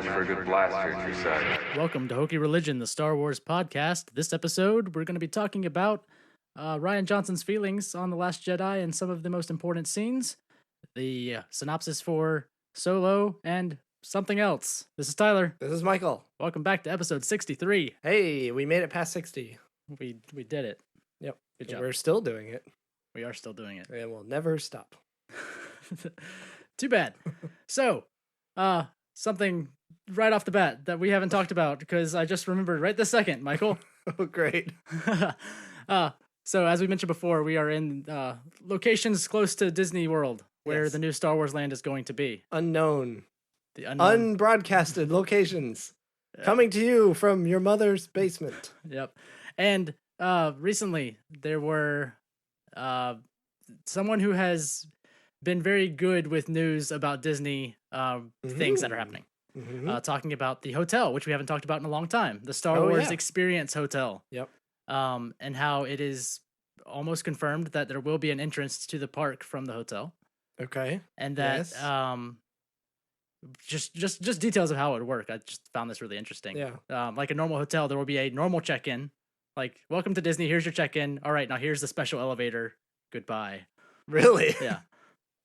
for a good blaster at your side. Welcome to Hokie Religion, the Star Wars podcast. This episode, we're going to be talking about Rian Johnson's feelings on The Last Jedi and some of the most important scenes, the synopsis for Solo, and something else. This is Tyler. This is Michael. Welcome back to episode 63. Hey, we made it past 60. We did it. Yep. Good job. We're still doing it. We are still doing it. And we'll never stop. Too bad. So, something right off the bat that we haven't talked about because I just remembered right this second, Michael. Oh, great. So as we mentioned before, we are in locations close to Disney World where Yes. the new Star Wars land is going to be. Unknown. The unknown. Unbroadcasted locations. Coming to you from your mother's basement. Yep. And recently there were someone who has been very good with news about Disney things that are happening. Mm-hmm. Talking about the hotel, which we haven't talked about in a long time, the Star Oh, Wars yeah. Experience Hotel. Yep. And how it is almost confirmed that there will be an entrance to the park from the hotel, Okay. and that Yes. just details of how it would work. I just found this really interesting. Yeah. Like a normal hotel, there will be a normal check-in, like welcome to Disney. Here's your check-in. All right, now here's the special elevator. Goodbye. Really? Yeah.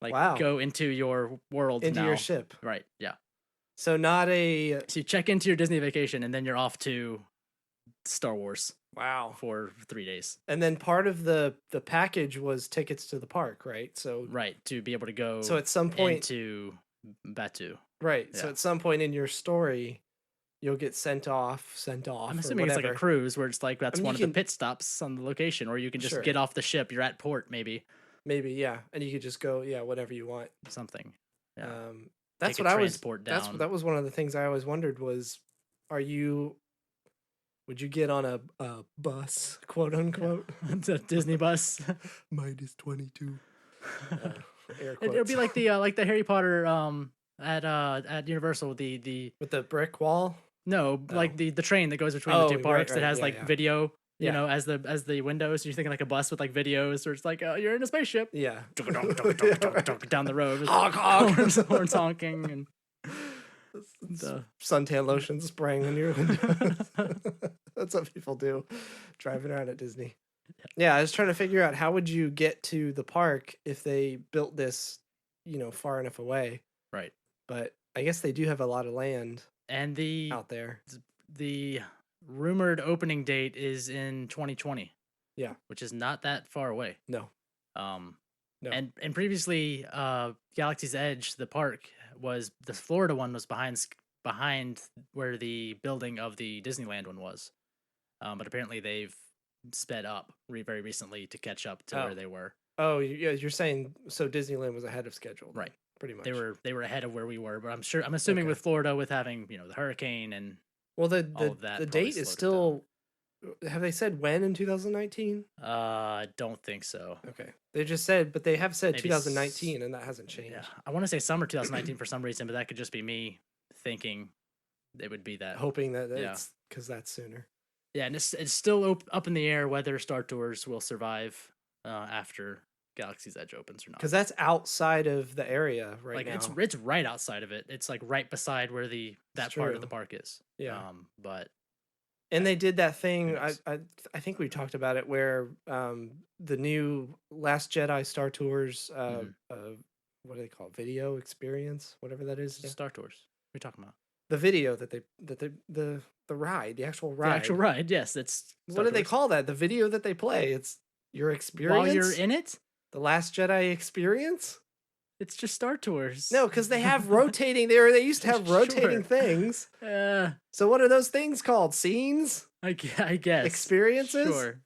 Like Wow. go into your world Into now. your ship. Right. Yeah. So not a... So you check into your Disney vacation, and then you're off to Star Wars Wow. for 3 days. And then part of the package was tickets to the park, right? So Right, to be able to go So at some point... into Batu. Right. So Yeah. at some point in your story, you'll get sent off. I'm or assuming it's like a whatever. cruise where it's like that's I mean, one you of the can- pit stops on the location, or you can just Sure. get off the ship. You're at port, maybe Maybe, yeah. And you could just go, whatever you want. something. Yeah. That's Take what a I was. transport That's down. that was one of the things I always wondered was, would you get on a bus, quote unquote, It's a Disney bus. minus 22? Air It'll be quotes. like the Harry Potter at Universal. The With the brick wall. like the train that goes between Oh, the two right, parks that right, has yeah, like yeah. video. You Yeah. know, as the windows. You're thinking like a bus with like videos, or it's like you're in a spaceship. Yeah. Down the road. Honk, honk. horns honking and the Suntan lotion spraying on your windows. That's what people do, driving around at Disney. Yeah, I was trying to figure out how would you get to the park if they built this, far enough away. right. But I guess they do have a lot of land And the out there. rumored opening date is in 2020. Yeah. Which is not that far away. No. No. No. And previously, Galaxy's Edge, the park, was the Florida one was behind where the building of the Disneyland one was. But apparently they've sped up very recently to catch up to where they were. Oh, yeah, you're saying so Disneyland was ahead of schedule. Right. Pretty much. They were ahead of where we were, but I'm assuming Okay. with Florida with having, the hurricane and Well, all of that the probably date is slowed it still. Have they said when in 2019? I don't think so. Okay, they just said, but they have said Maybe 2019, and that hasn't changed. Yeah, I want to say summer 2019 for some reason, but that could just be me thinking it would be that. Hoping that Yeah. it's because that's sooner. Yeah, and it's still up in the air whether Star Tours will survive after Galaxy's Edge opens or not. Because that's outside of the area right Like now. it's right outside of it. It's like right beside where that part of true. the park is. Yeah. But And they did that thing. Yes. I think we talked about it where the new Last Jedi Star Tours. What do they call it? Video experience, whatever that is. Star Tours. What are you talking about? The video that the ride, the actual ride. The actual ride. Yes, it's. What do they call that? The video that they play. It's your experience. While you're in it, the Last Jedi experience. it's just Star Tours. No, because they have rotating. They used to have rotating Sure. things. Uh, So what are those things called? Scenes? I guess. Experiences? Sure.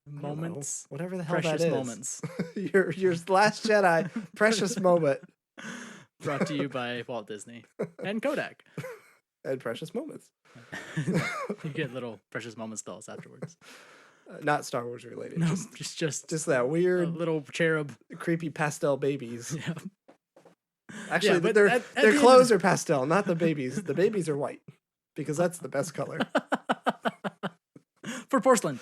I don't know. Moments. Whatever the hell Precious that is. moments. your Last Jedi precious moment Brought to you by Walt Disney and Kodak. and precious moments. You get little precious moments dolls afterwards. Not Star Wars related. No, Just just that a weird, little cherub. creepy pastel babies. Yeah. Actually, but their at the their end clothes are pastel, not the babies. The babies are white because that's the best color. For porcelain.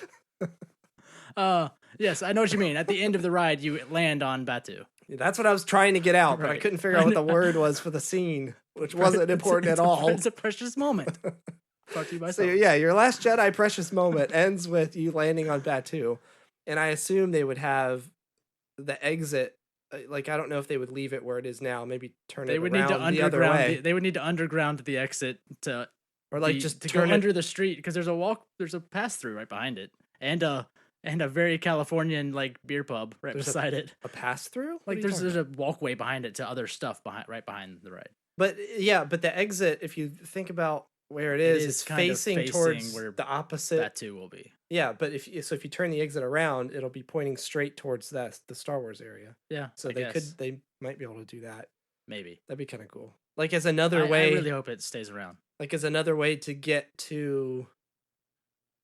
Yes, I know what you mean. At the end of the ride, you land on Batu. That's what I was trying to get out, but I Right. couldn't figure out what the word was for the scene, which wasn't important at all. It's a precious moment. Brought to you by So Salt. yeah, your Last Jedi precious moment ends with you landing on Batuu, and I assume they would have the exit. Like, I don't know if they would leave it where it is now. Maybe turn They it would need around to the other underground. way, They would need to underground the exit to, or like just to turn go it. under the street because there's a pass through right behind it, and a very Californian like beer pub right There's beside it. A pass through. Like there's a walkway behind it to other stuff right behind the ride. But yeah, but the exit, if you think about where it is, it's kind of facing towards where the opposite. That too will be. Yeah, but if you turn the exit around, it'll be pointing straight towards the Star Wars area. Yeah. So they might be able to do that. Maybe. That'd be kind of cool. Like as another I way. I really hope it stays around. Like as another way to get to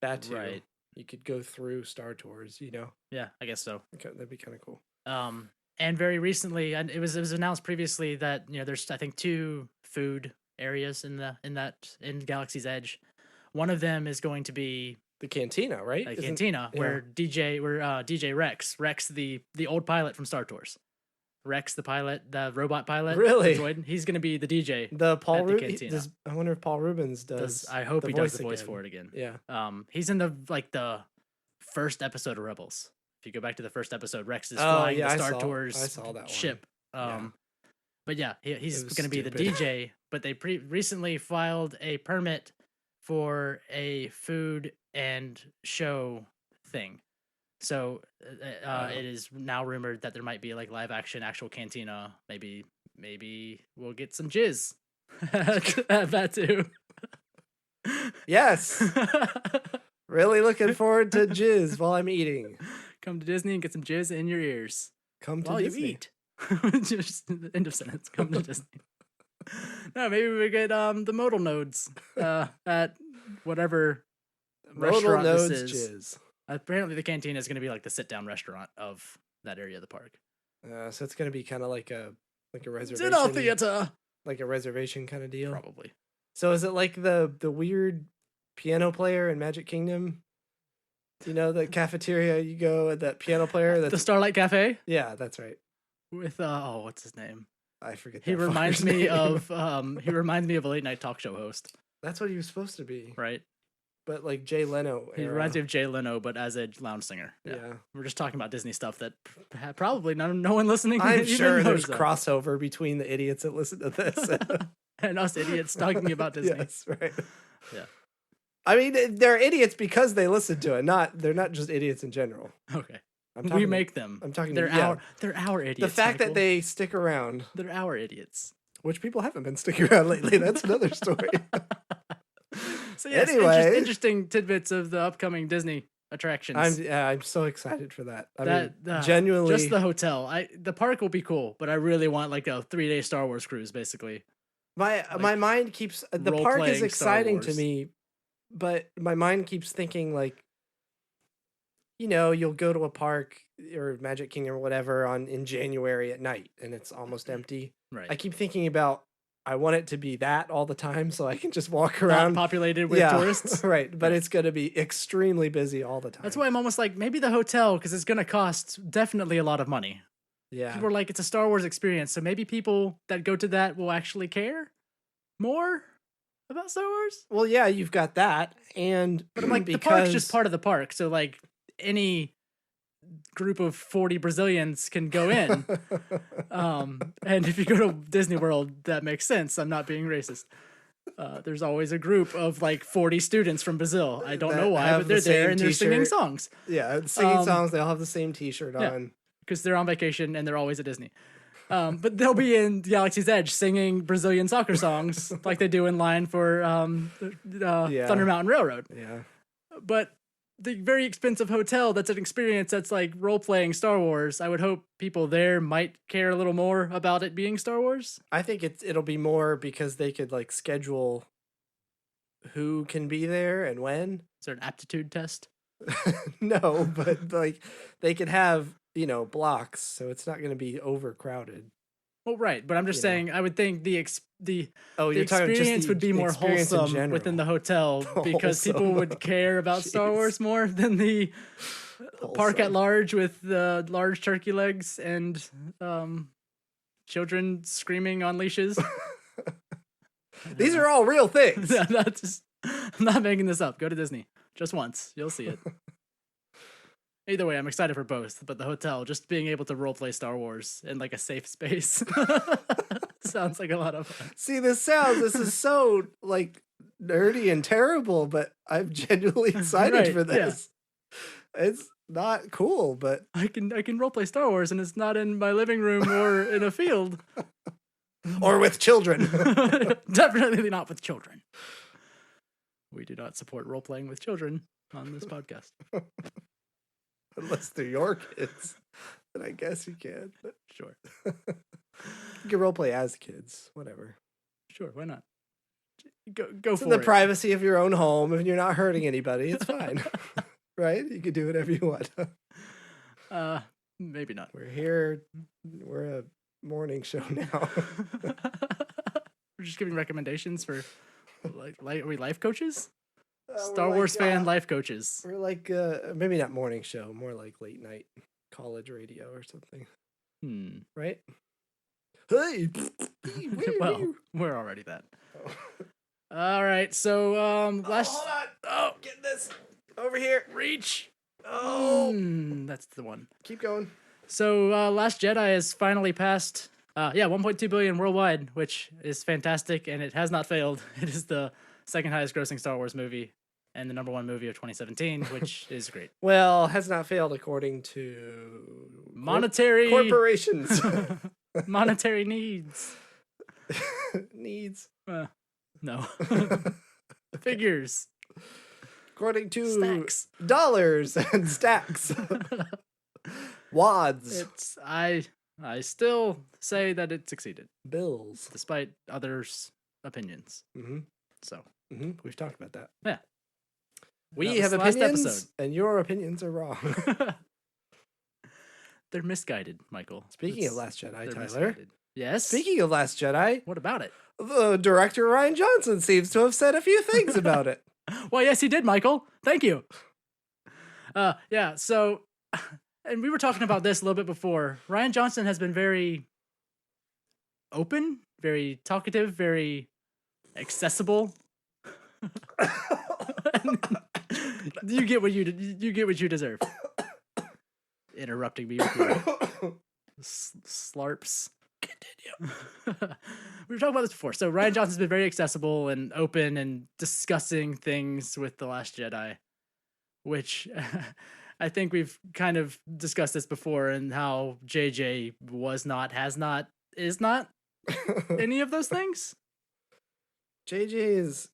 Batuu. Right. You could go through Star Tours, Yeah, I guess so. Okay, that'd be kind of cool. And very recently, and it was announced previously that there's I think 2 food areas in Galaxy's Edge. One of them is going to be The cantina, right? a cantina where DJ Rex the old pilot from Star Tours. Rex the pilot, the robot pilot. Really? the droid, he's going to be the DJ. The Paul at the Rubens. cantina. I wonder if Paul Rubens does. I hope he does the voice again. for it again. Yeah. He's in the first episode of Rebels. If you go back to the first episode, Rex is flying the Star Tours I saw that ship. One. But yeah, he's It was going to be the stupid. DJ. But they recently filed a permit for a food and show thing. So it is now rumored that there might be like live action actual cantina. Maybe we'll get some jizz at that too. Yes. Really looking forward to jizz while I'm eating. Come to Disney and get some jizz in your ears Come to while Disney. you eat. Just end of sentence. Come to Disney. No, maybe we get the modal nodes at whatever Modal restaurant nodes this is. jizz. Apparently, the cantina is going to be like the sit-down restaurant of that area of the park. So it's gonna be kind of like a reservation. Dinner theater, Like a reservation kind of deal. probably. So is it like the weird piano player in Magic Kingdom? The cafeteria you go at that piano player. The Starlight Cafe Yeah, that's right. with what's his name? I forget. He that reminds fucker's me name. of he reminds me of a late night talk show host, That's what he was supposed to be, right? but like Jay Leno. He era. reminds me of Jay Leno, but as a lounge singer. Yeah. We're just talking about Disney stuff that probably no one listening. I'm even sure there's knows of. crossover between the idiots that listen to this. And us idiots talking about Disney. Yes, right. Yeah. I mean, they're idiots because they listen to it. They're not just idiots in general. Okay. I'm We talking, make them. I'm talking. They're yeah. our idiots. The fact Michael. that they stick around, they're our idiots. which people haven't been sticking around lately, that's another story. So yes, Anyway. interesting tidbits of the upcoming Disney attractions. I'm so excited for that. I that mean, genuinely, just the hotel. The park will be cool, but I really want like a 3-day Star Wars cruise, basically. my mind keeps the park is role-playing Star exciting to Wars. me, but my mind keeps thinking like, you'll go to a park or Magic Kingdom or whatever in January at night and it's almost empty. Right. I keep thinking about I want it to be that all the time so I can just walk Not around. populated with tourists. Right, but it's going to be extremely busy all the time. That's why I'm almost like maybe the hotel because it's going to cost definitely a lot of money. Yeah. People are like it's a Star Wars experience, so maybe people that go to that will actually care more about Star Wars. Well, yeah, you've got that, and But I'm like the park's just part of the park, so like any group of 40 Brazilians can go in. And if you go to Disney World, that makes sense. I'm not being racist. There's always a group of like 40 students from Brazil. I don't That know why, have but they're the there same and they're singing t-shirt. songs Yeah, singing Um, songs. They all have the same T-shirt yeah. on. because they're on vacation and they're always at Disney. But they'll be in Galaxy's Edge singing Brazilian soccer songs like they do in line for Thunder Mountain Railroad. Yeah. But the very expensive hotel that's an experience that's like role-playing Star Wars, I would hope people there might care a little more about it being Star Wars. I think it'll be more because they could like schedule who can be there and when. Is there an aptitude test? No, but like they could have, blocks, so it's not going to be overcrowded. Well, right, but I'm just You know. saying I would think the Oh, the you're talking just experience would be more experience in wholesome within the general. hotel because people Wholesome. would care about Star Jeez. Wars more than the Park at large with large turkey legs and children screaming on leashes. These are all real things. I'm not making this up. Go to Disney just once. You'll see it. Either way, I'm excited for both, but the hotel, just being able to roleplay Star Wars in like a safe space sounds like a lot of fun. See, this is so like nerdy and terrible, but I'm genuinely excited for this. Yeah. It's not cool, but I can roleplay Star Wars and it's not in my living room or in a field. Or with children. Definitely not with children. We do not support role-playing with children on this podcast. Unless they're your kids. Then I guess you can. But sure. You can roleplay as kids. Whatever. Sure, why not? Go it's for in the it. privacy of your own home. If you're not hurting anybody, it's fine. Right? You can do whatever you want. Maybe not. We're here. We're a morning show now. We're just giving recommendations for are we life coaches? Star Wars fan life coaches. We're like maybe not morning show, more like late night college radio or something. Right? Hey. Well, we're already that. Oh. All right, so hold on. Oh, get this over here. Reach. Oh, that's the one. Keep going. So Last Jedi has finally passed 1.2 billion worldwide, which is fantastic, and it has not failed. It is the second highest grossing Star Wars movie and the number one movie of 2017, which is great. Well, has not failed according to monetary corporations. Monetary needs. Needs. No. Figures. According to stacks. Dollars and stacks. Wads. I still say that it succeeded. Bills. Despite others' opinions. Mm-hmm. So. Mm-hmm. We've talked about that. Yeah. We have opinions, and your opinions are wrong. They're misguided, Michael. Speaking of Last Jedi, Tyler. Misguided. Yes? Speaking of Last Jedi. What about it? The director, Rian Johnson, seems to have said a few things about it. Well, yes, he did, Michael. Thank you. So, and we were talking about this a little bit before. Rian Johnson has been very open, very talkative, very accessible. You get what you deserve. Interrupting me with your slarps. Continue. We were talking about this before. So Rian Johnson's been very accessible and open and discussing things with The Last Jedi, which I think we've kind of discussed this before, and how JJ was not, has not, is not any of those things. JJ is...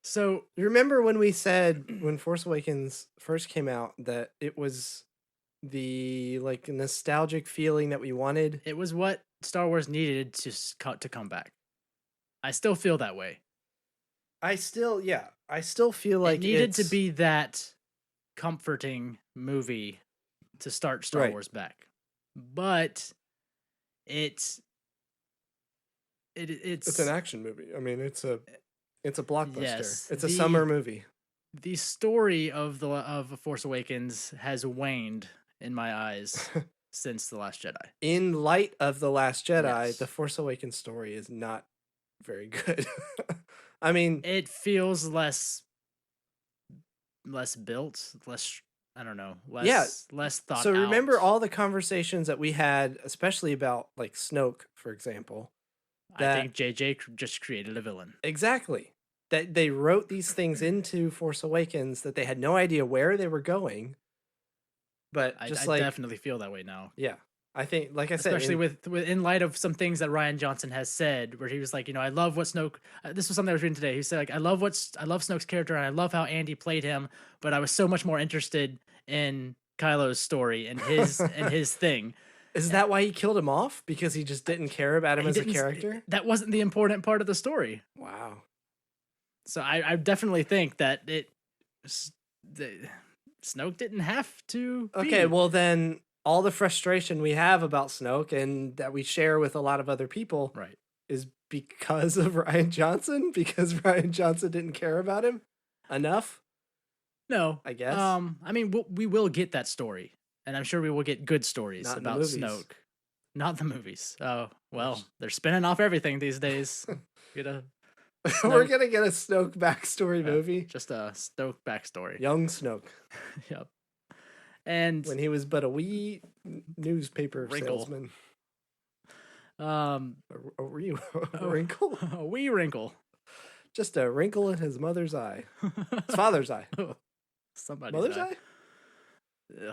So you remember when we said when Force Awakens first came out that it was the like nostalgic feeling that we wanted? It was what Star Wars needed to come back. I still feel that way. I still feel like it needed to be that comforting movie to start Star Wars back. But it's an action movie. I mean, it's a blockbuster. Yes, it's a summer movie. The story of Force Awakens has waned in my eyes since The Last Jedi. In light of The Last Jedi, yes. The Force Awakens story is not very good. I mean, it feels less built, less thought out. So remember all the conversations that we had, especially about like Snoke, for example. I think JJ just created a villain. Exactly. That they wrote these things into Force Awakens that they had no idea where they were going. But I like definitely feel that way now. Yeah. I think, like I said, especially with in light of some things that Rian Johnson has said, where he was like, I love what Snoke. This was something I was reading today. He said, like, I love Snoke's character, and I love how Andy played him, but I was so much more interested in Kylo's story and his and his thing. Is that why he killed him off? Because he just didn't care about him as a character? That wasn't the important part of the story. Wow. So I definitely think that Snoke didn't have to be. Okay, well then all the frustration we have about Snoke and that we share with a lot of other people is because of Rian Johnson? Because Rian Johnson didn't care about him enough? No, I guess. I mean, we will get that story, and I'm sure we will get good stories Not in the about movies. Snoke. Not the movies. Oh well, they're spinning off everything these days. Get a We're Snoke, gonna get a Snoke backstory movie. just a Snoke backstory. Young Snoke, Yep. And when he was but a wee newspaper Wrinkle. salesman. um, A wrinkle? a wee wrinkle. Just a wrinkle in his mother's eye. His father's eye. Somebody's Mother's eye. eye?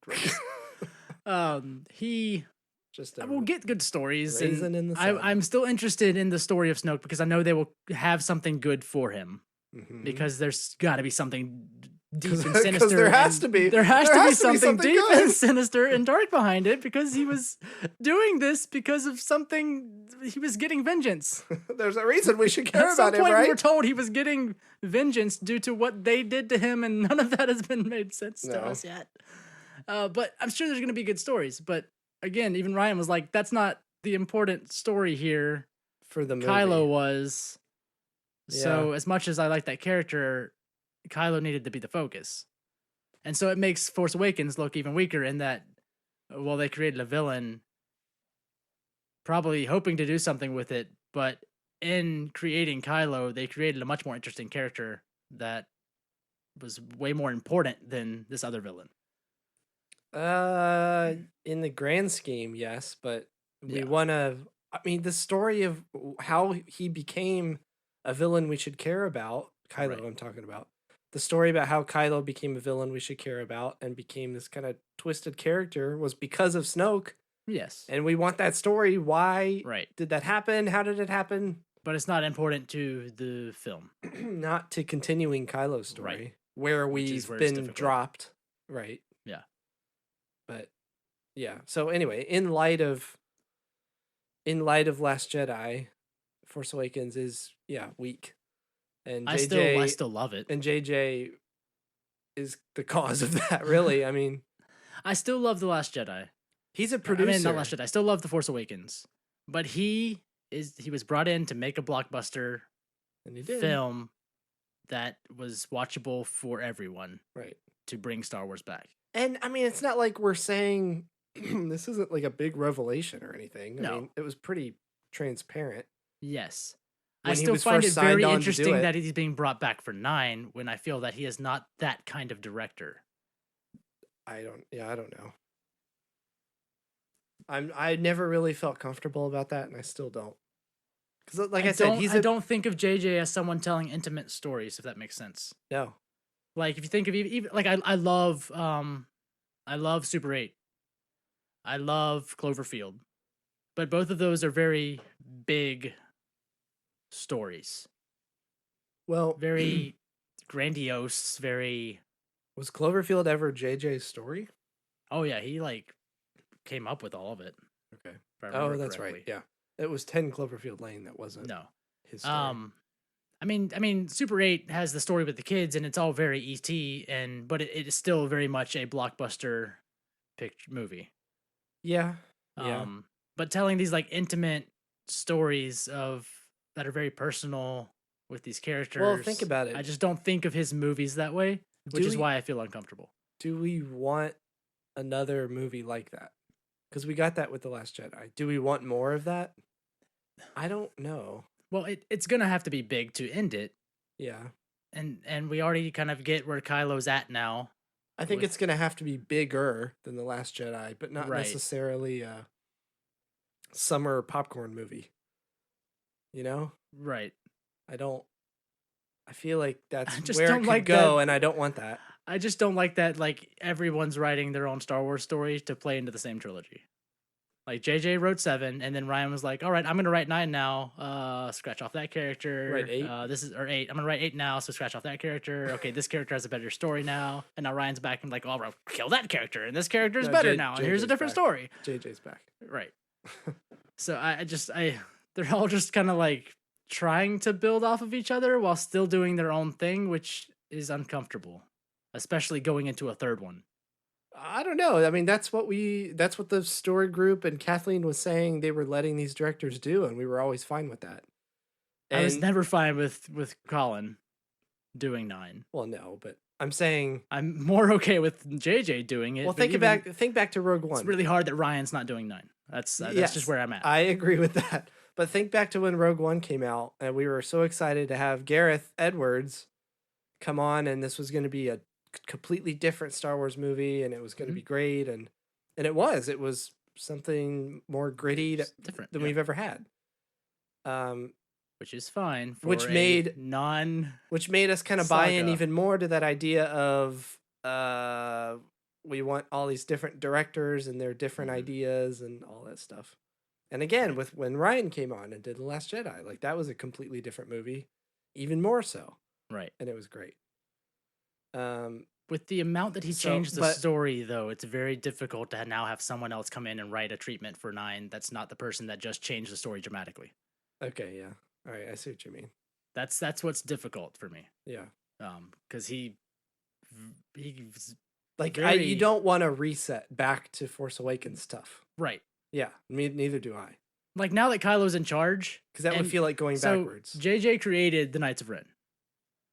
Gross. He. Just We'll get good stories, raisin and in the sun. I'm still interested in the story of Snoke because I know they will have something good for him. Mhm. Because there's got to be something deep and 'Cause sinister. there has to be. There has to be something deep good. and sinister and dark behind it because he was doing this because of something. He was getting vengeance. There's a reason we should care At some about him, point, right? we were told he was getting vengeance due to what they did to him, and none of that has been made sense to No. us yet. But I'm sure there's going to be good stories. But again, even Ryan was like, "That's not the important story here." For the movie. Kylo was. So Yeah. as much as I like that character, Kylo needed to be the focus. And so it makes Force Awakens look even weaker in that, well, they created a villain probably hoping to do something with it, but in creating Kylo, they created a much more interesting character that was way more important than this other villain. In the grand scheme, yes, but we Yeah. want to. I mean, the story of how he became a villain we should care about. Kylo, Right. I'm talking about. The story about how Kylo became a villain we should care about and became this kind of twisted character was because of Snoke, Yes. and we want that story. Why Right. did that happen? How did it happen? But it's not important to the film. Not to continuing Kylo's story, Right. where Which is we've where it's been difficult. dropped. Right. Yeah. But yeah. So anyway, in light of Last Jedi, Force Awakens is weak. And I JJ still love it. and JJ is the cause of that, really. I mean, I still love The Last Jedi. he's a I producer. mean, not Last Jedi. I still love The Force Awakens, but he was brought in to make a blockbuster and he did. film that was watchable for everyone Right. to bring Star Wars back. And I mean, it's not like we're saying this isn't like a big revelation or anything. I No. mean, it was pretty transparent. Yes. When I he still was find it first signed very on to do interesting it. that he's being brought back for 9 when I feel that he is not that kind of director. I don't know. I never really felt comfortable about that, and I still don't. Because, like I said, I don't think of JJ as someone telling intimate stories, if that makes sense. no. Like if you think of even like I love Super 8. I love Cloverfield. But both of those are very big stories. Well, Very grandiose, very was Cloverfield ever JJ's story? oh yeah, he like came up with all of it. Okay. if I Oh, remember that's correctly. right. Yeah, it was 10 Cloverfield Lane. That wasn't No. his story. I mean, Super 8 has the story with the kids, and it's all very ET, but it is still very much a blockbuster movie. Yeah. Yeah. But telling these like intimate stories that are very personal with these characters. Well, think about it. I just don't think of his movies that way, which is why I feel uncomfortable. Do we want another movie like that? Because we got that with The Last Jedi. Do we want more of that? I don't know. Well, it's gonna have to be big to end it, Yeah. and we already kind of get where Kylo's at now. I think With- it's going to have to be bigger than The Last Jedi, but not Right. necessarily a summer popcorn movie. You know? Right. I feel like that's just where don't it could like go, that. and I don't want that. I just don't like that. Like everyone's writing their own Star Wars story to play into the same trilogy. Like JJ wrote 7, and then Ryan was like, "All right, I'm gonna write 9 now. Scratch off that character. Write 8? This is or 8. I'm gonna write 8 now. So scratch off that character. Okay, this character has a better story now. And now Ryan's back and like, oh, bro, kill that character, and this character is No, better now. And here's a JJ's different back. story. JJ's back. Right. So they're all just kind of like trying to build off of each other while still doing their own thing, which is uncomfortable, especially going into a third one. I don't know. I mean, that's what the story group and Kathleen was saying they were letting these directors do, and we were always fine with that. I was And- never fine with Colin doing 9. Well, no, but I'm saying. I'm more okay with JJ doing it. Well, but think back to Rogue One. It's really hard that Ryan's not doing 9. That's just where I'm at. I agree with that. But think back to when Rogue One came out, and we were so excited to have Gareth Edwards come on, and this was going to be a completely different Star Wars movie, and it was going to be great, and it was something more gritty different than we've ever had. Which is fine. Which made us kind of buy in even more to that idea of we want all these different directors and their different ideas and all that stuff. And again, with when Ryan came on and did The Last Jedi, like that was a completely different movie, even more so. Right. And it was great. With the amount that he changed the story, though, it's very difficult to now have someone else come in and write a treatment for 9 that's not the person that just changed the story dramatically. Okay, yeah. All right, I see what you mean. That's what's difficult for me. Yeah. Because he's like you don't want to reset back to Force Awakens stuff. Right. Yeah, neither do I. Like now that Kylo's in charge, because that would feel like going backwards. JJ created the Knights of Ren.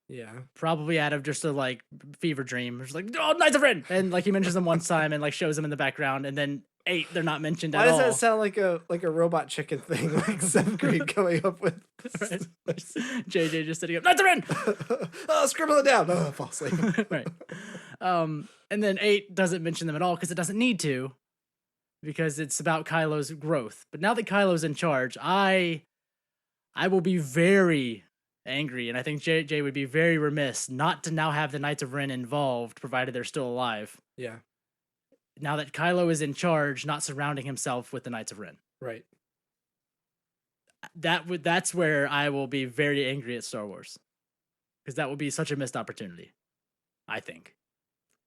Yeah. Probably out of just a like fever dream. It's like, oh, Knights of Ren, and like he mentions them one time and like shows them in the background, and then 8 they're not mentioned at all. Why does that sound like a robot chicken thing, like Seth Green coming up with? Right. JJ just sitting up, Knights of Ren. Oh, scribble it down. Oh, fall asleep. Right. And then 8 doesn't mention them at all because it doesn't need to, because it's about Kylo's growth. But now that Kylo's in charge, I will be very angry, and I think JJ would be very remiss not to now have the Knights of Ren involved, provided they're still alive. Yeah. Now that Kylo is in charge, not surrounding himself with the Knights of Ren. Right. That's where I will be very angry at Star Wars, because that would be such a missed opportunity, I think,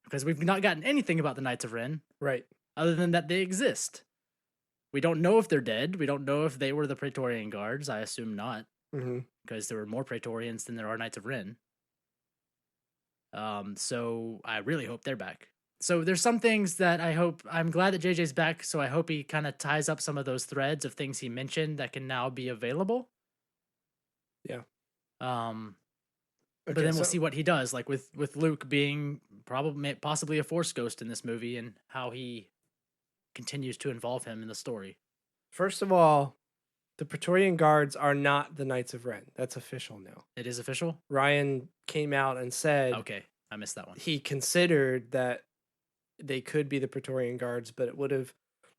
because we've not gotten anything about the Knights of Ren, right? Other than that they exist. We don't know if they're dead. We don't know if they were the Praetorian Guards. I assume not, because there were more Praetorians than there are Knights of Ren. So I really hope they're back. So there's some things that I'm glad that JJ's back, so I hope he kind of ties up some of those threads of things he mentioned that can now be available. Yeah. But then we'll see what he does, like with Luke being possibly a Force ghost in this movie, and how he continues to involve him in the story. First of all, the Praetorian Guards are not the Knights of Ren. That's official now. It is official? Ryan came out and said... Okay, I missed that one. He considered that they could be the Praetorian Guards, but it would have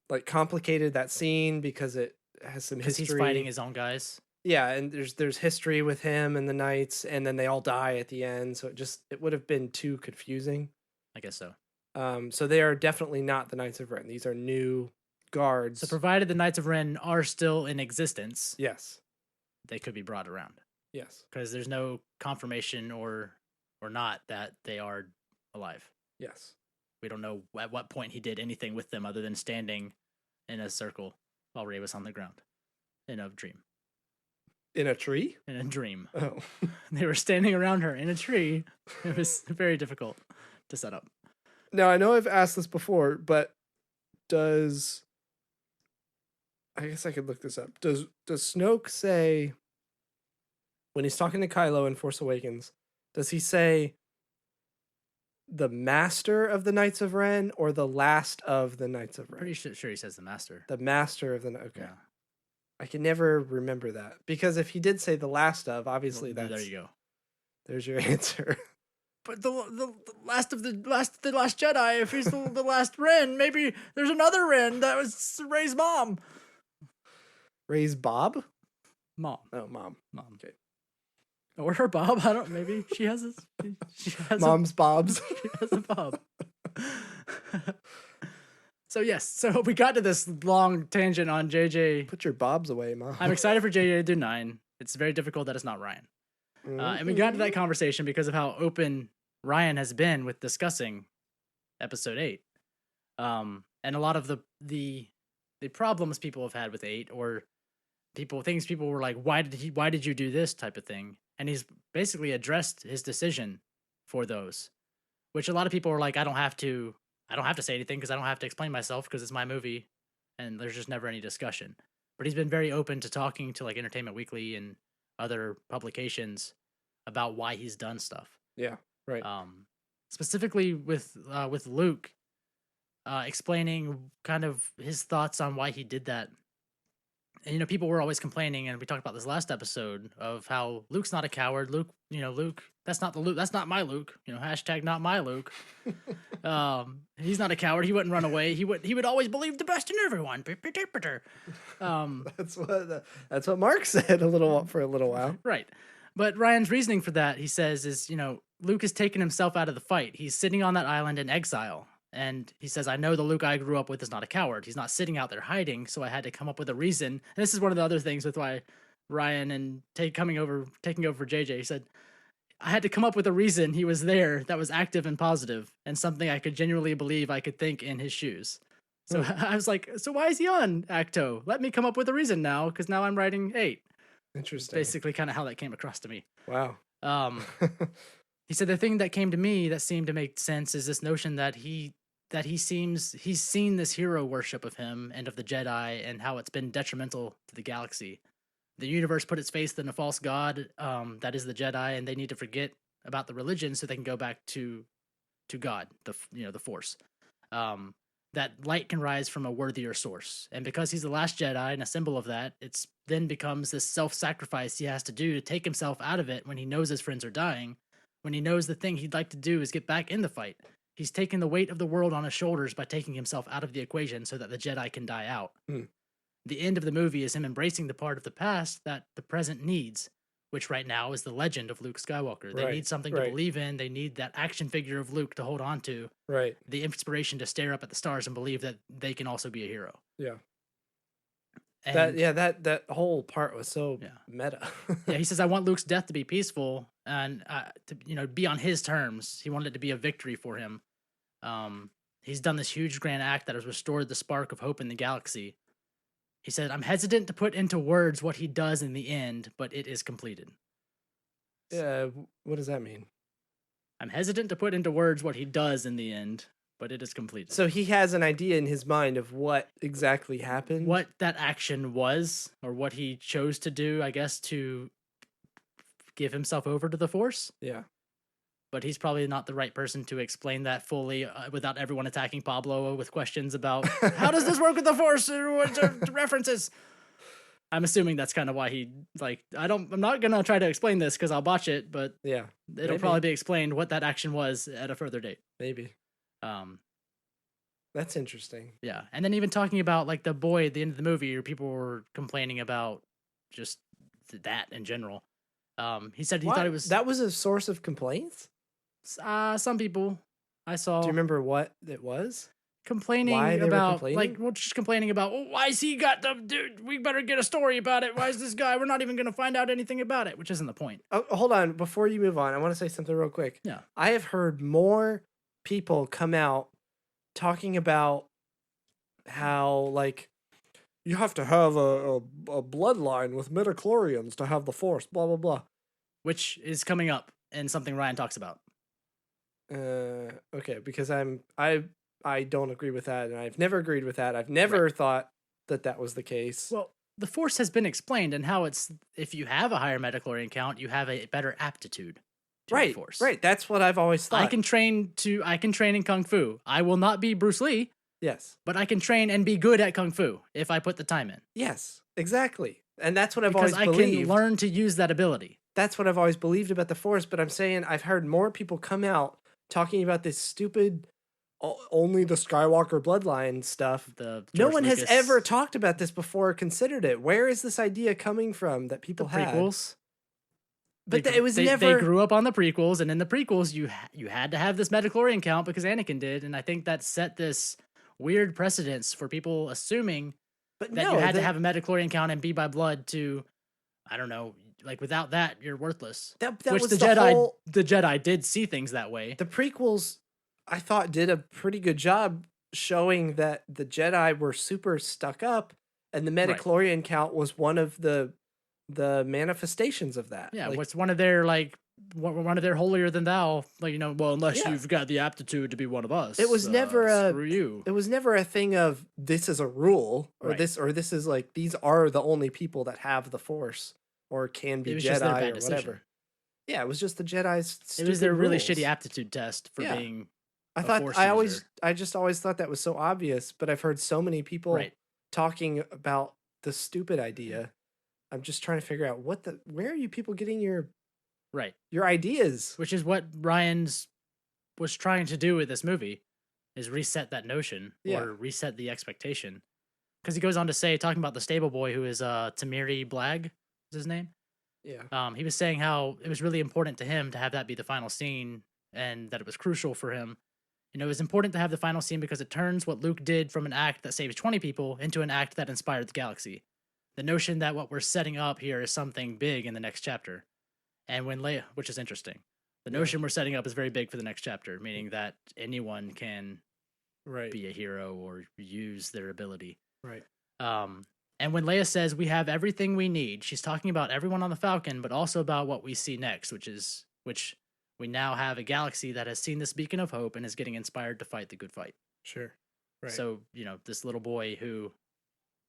like complicated that scene because it has some history. Because he's fighting his own guys. Yeah, and there's history with him and the Knights, and then they all die at the end, so it would have been too confusing. I guess so. So they are definitely not the Knights of Ren. These are new guards. So provided the Knights of Ren are still in existence, yes, they could be brought around. Yes, because there's no confirmation or not that they are alive. Yes. We don't know at what point he did anything with them other than standing in a circle while Rey was on the ground in a dream. In a tree? In a dream. Oh. They were standing around her in a tree. It was very difficult to set up. Now, I know I've asked this before, but I guess I could look this up. Does Snoke say, when he's talking to Kylo in Force Awakens, does he say the master of the Knights of Ren or the last of the Knights of Ren? Pretty sure he says the master. The master of the... Okay. Yeah. I can never remember that. Because if he did say the last of, obviously there you go. There's your answer. But the last of the last Jedi, if he's the last Ren, maybe there's another Ren that was Rey's mom. Rey's Bob? Mom. Oh, mom. Okay. Or her Bob. I don't. Maybe she has Mom's Bobs. She has a Bob. So yes. So we got to this long tangent on JJ. Put your Bobs away, Mom. I'm excited for JJ to do 9. It's very difficult that it's not Ryan. And we got to that conversation because of how open Ryan has been with discussing episode 8. And a lot of the problems people have had with 8, or things people were like, why did you do this type of thing? And he's basically addressed his decision for those, which a lot of people are like, I don't have to say anything because I don't have to explain myself because it's my movie, and there's just never any discussion. But he's been very open to talking to like Entertainment Weekly and other publications about why he's done stuff. Yeah, right. specifically with Luke explaining kind of his thoughts on why he did that. And, you know, people were always complaining, and we talked about this last episode, of how Luke's not a coward. Luke, you know, Luke, that's not the Luke, that's not my Luke. You know, hashtag not my Luke. He's not a coward. He wouldn't run away. He would always believe the best in everyone. That's what Mark said for a little while. Right. But Ryan's reasoning for that, he says, is, you know, Luke has taken himself out of the fight. He's sitting on that island in exile. And he says, I know the Luke I grew up with is not a coward. He's not sitting out there hiding, so I had to come up with a reason. And this is one of the other things with why Ryan and taking over for JJ. He said, I had to come up with a reason he was there that was active and positive, and something I could genuinely believe I could think in his shoes. So I was like, so why is he on Acto? Let me come up with a reason now, because now I'm writing 8. Interesting. Basically kind of how that came across to me. Wow. He said the thing that came to me that seemed to make sense is this notion that he's seen this hero worship of him and of the Jedi, and how it's been detrimental to the galaxy. The universe put its faith in a false god, that is the Jedi, and they need to forget about the religion so they can go back to God, the Force. That light can rise from a worthier source, and because he's the last Jedi and a symbol of that, it's then becomes this self-sacrifice he has to do to take himself out of it when he knows his friends are dying. When he knows the thing he'd like to do is get back in the fight. He's taken the weight of the world on his shoulders by taking himself out of the equation so that the Jedi can die out. The end of the movie is him embracing the part of the past that the present needs, which right now is the legend of Luke Skywalker. They need something to believe in. They need that action figure of Luke to hold on to. Right. The inspiration to stare up at the stars and believe that they can also be a hero. Yeah. And that whole part was so meta. Yeah, he says, I want Luke's death to be peaceful and to be on his terms. He wanted it to be a victory for him. He's done this huge grand act that has restored the spark of hope in the galaxy. He said, I'm hesitant to put into words what he does in the end, but it is completed. Yeah, what does that mean? I'm hesitant to put into words what he does in the end, but it is completed. So he has an idea in his mind of what exactly happened? What that action was, or what he chose to do, I guess, to give himself over to the Force. Yeah. But he's probably not the right person to explain that fully without everyone attacking Pablo with questions about, how does this work with the Force? What references? I'm assuming that's kind of why he, I'm not going to try to explain this because I'll botch it, but yeah, it'll probably be explained what that action was at a further date. Maybe. That's interesting. Yeah. And then even talking about the boy at the end of the movie, or people were complaining about just that in general. He said he thought it was... That was a source of complaints? Some people I saw. Do you remember what it was? Complaining about, just complaining about, why is he got the dude? We better get a story about it. Why is this guy? We're not even going to find out anything about it, which isn't the point. Oh, hold on. Before you move on, I want to say something real quick. Yeah. I have heard more people come out talking about how, you have to have a bloodline with midichlorians to have the Force, blah, blah, blah. Which is coming up and something Ryan talks about. Okay, because I don't agree with that, and I've never agreed with that. I've never thought that was the case. Well, the Force has been explained, and how it's, if you have a higher midichlorian count, you have a better aptitude to the Force. Right, that's what I've always thought. I can train in Kung Fu. I will not be Bruce Lee. Yes. But I can train and be good at Kung Fu if I put the time in. Yes, exactly. And that's what I've always believed. Because I can learn to use that ability. That's what I've always believed about the Force, but I'm saying I've heard more people come out talking about this stupid only the Skywalker bloodline stuff. No one has ever talked about this before or considered it. Where is this idea coming from that people had? Prequels. But it was never... They grew up on the prequels, and in the prequels, you had to have this midichlorian count because Anakin did, and I think that set this weird precedence for people assuming that you had to have a midichlorian count and be by blood to, I don't know, without that, you're worthless. That which was the Jedi did see things that way. The prequels, I thought, did a pretty good job showing that the Jedi were super stuck up, and the midichlorian count was one of the manifestations of that. Yeah, what's one of their holier than thou, unless you've got the aptitude to be one of us. It was never screw you. It was never a thing of this is a rule or this is these are the only people that have the Force or can be Jedi or whatever. Yeah, it was just the Jedi's It stupid was their really rules. shitty aptitude test for Yeah. being I a thought Force I user. just always thought that was so obvious, but I've heard so many people Right. talking about the stupid idea. I'm just trying to figure out where are you people getting your Right. ideas? Which is what Ryan's was trying to do with this movie, is reset that notion Yeah. or reset the expectation. Because he goes on to say, talking about the stable boy who is Tamiri Blag, is his name. Yeah. He was saying how it was really important to him to have that be the final scene, and that it was crucial for him. You know, it was important to have the final scene because it turns what Luke did from an act that saves 20 people into an act that inspired the galaxy. The notion that what we're setting up here is something big in the next chapter. And when Leia, which is interesting, the notion we're setting up is very big for the next chapter, meaning that anyone can be a hero or use their ability. Right. And when Leia says we have everything we need, she's talking about everyone on the Falcon, but also about what we see next, which we now have a galaxy that has seen this beacon of hope and is getting inspired to fight the good fight. Sure. Right. So, you know, this little boy who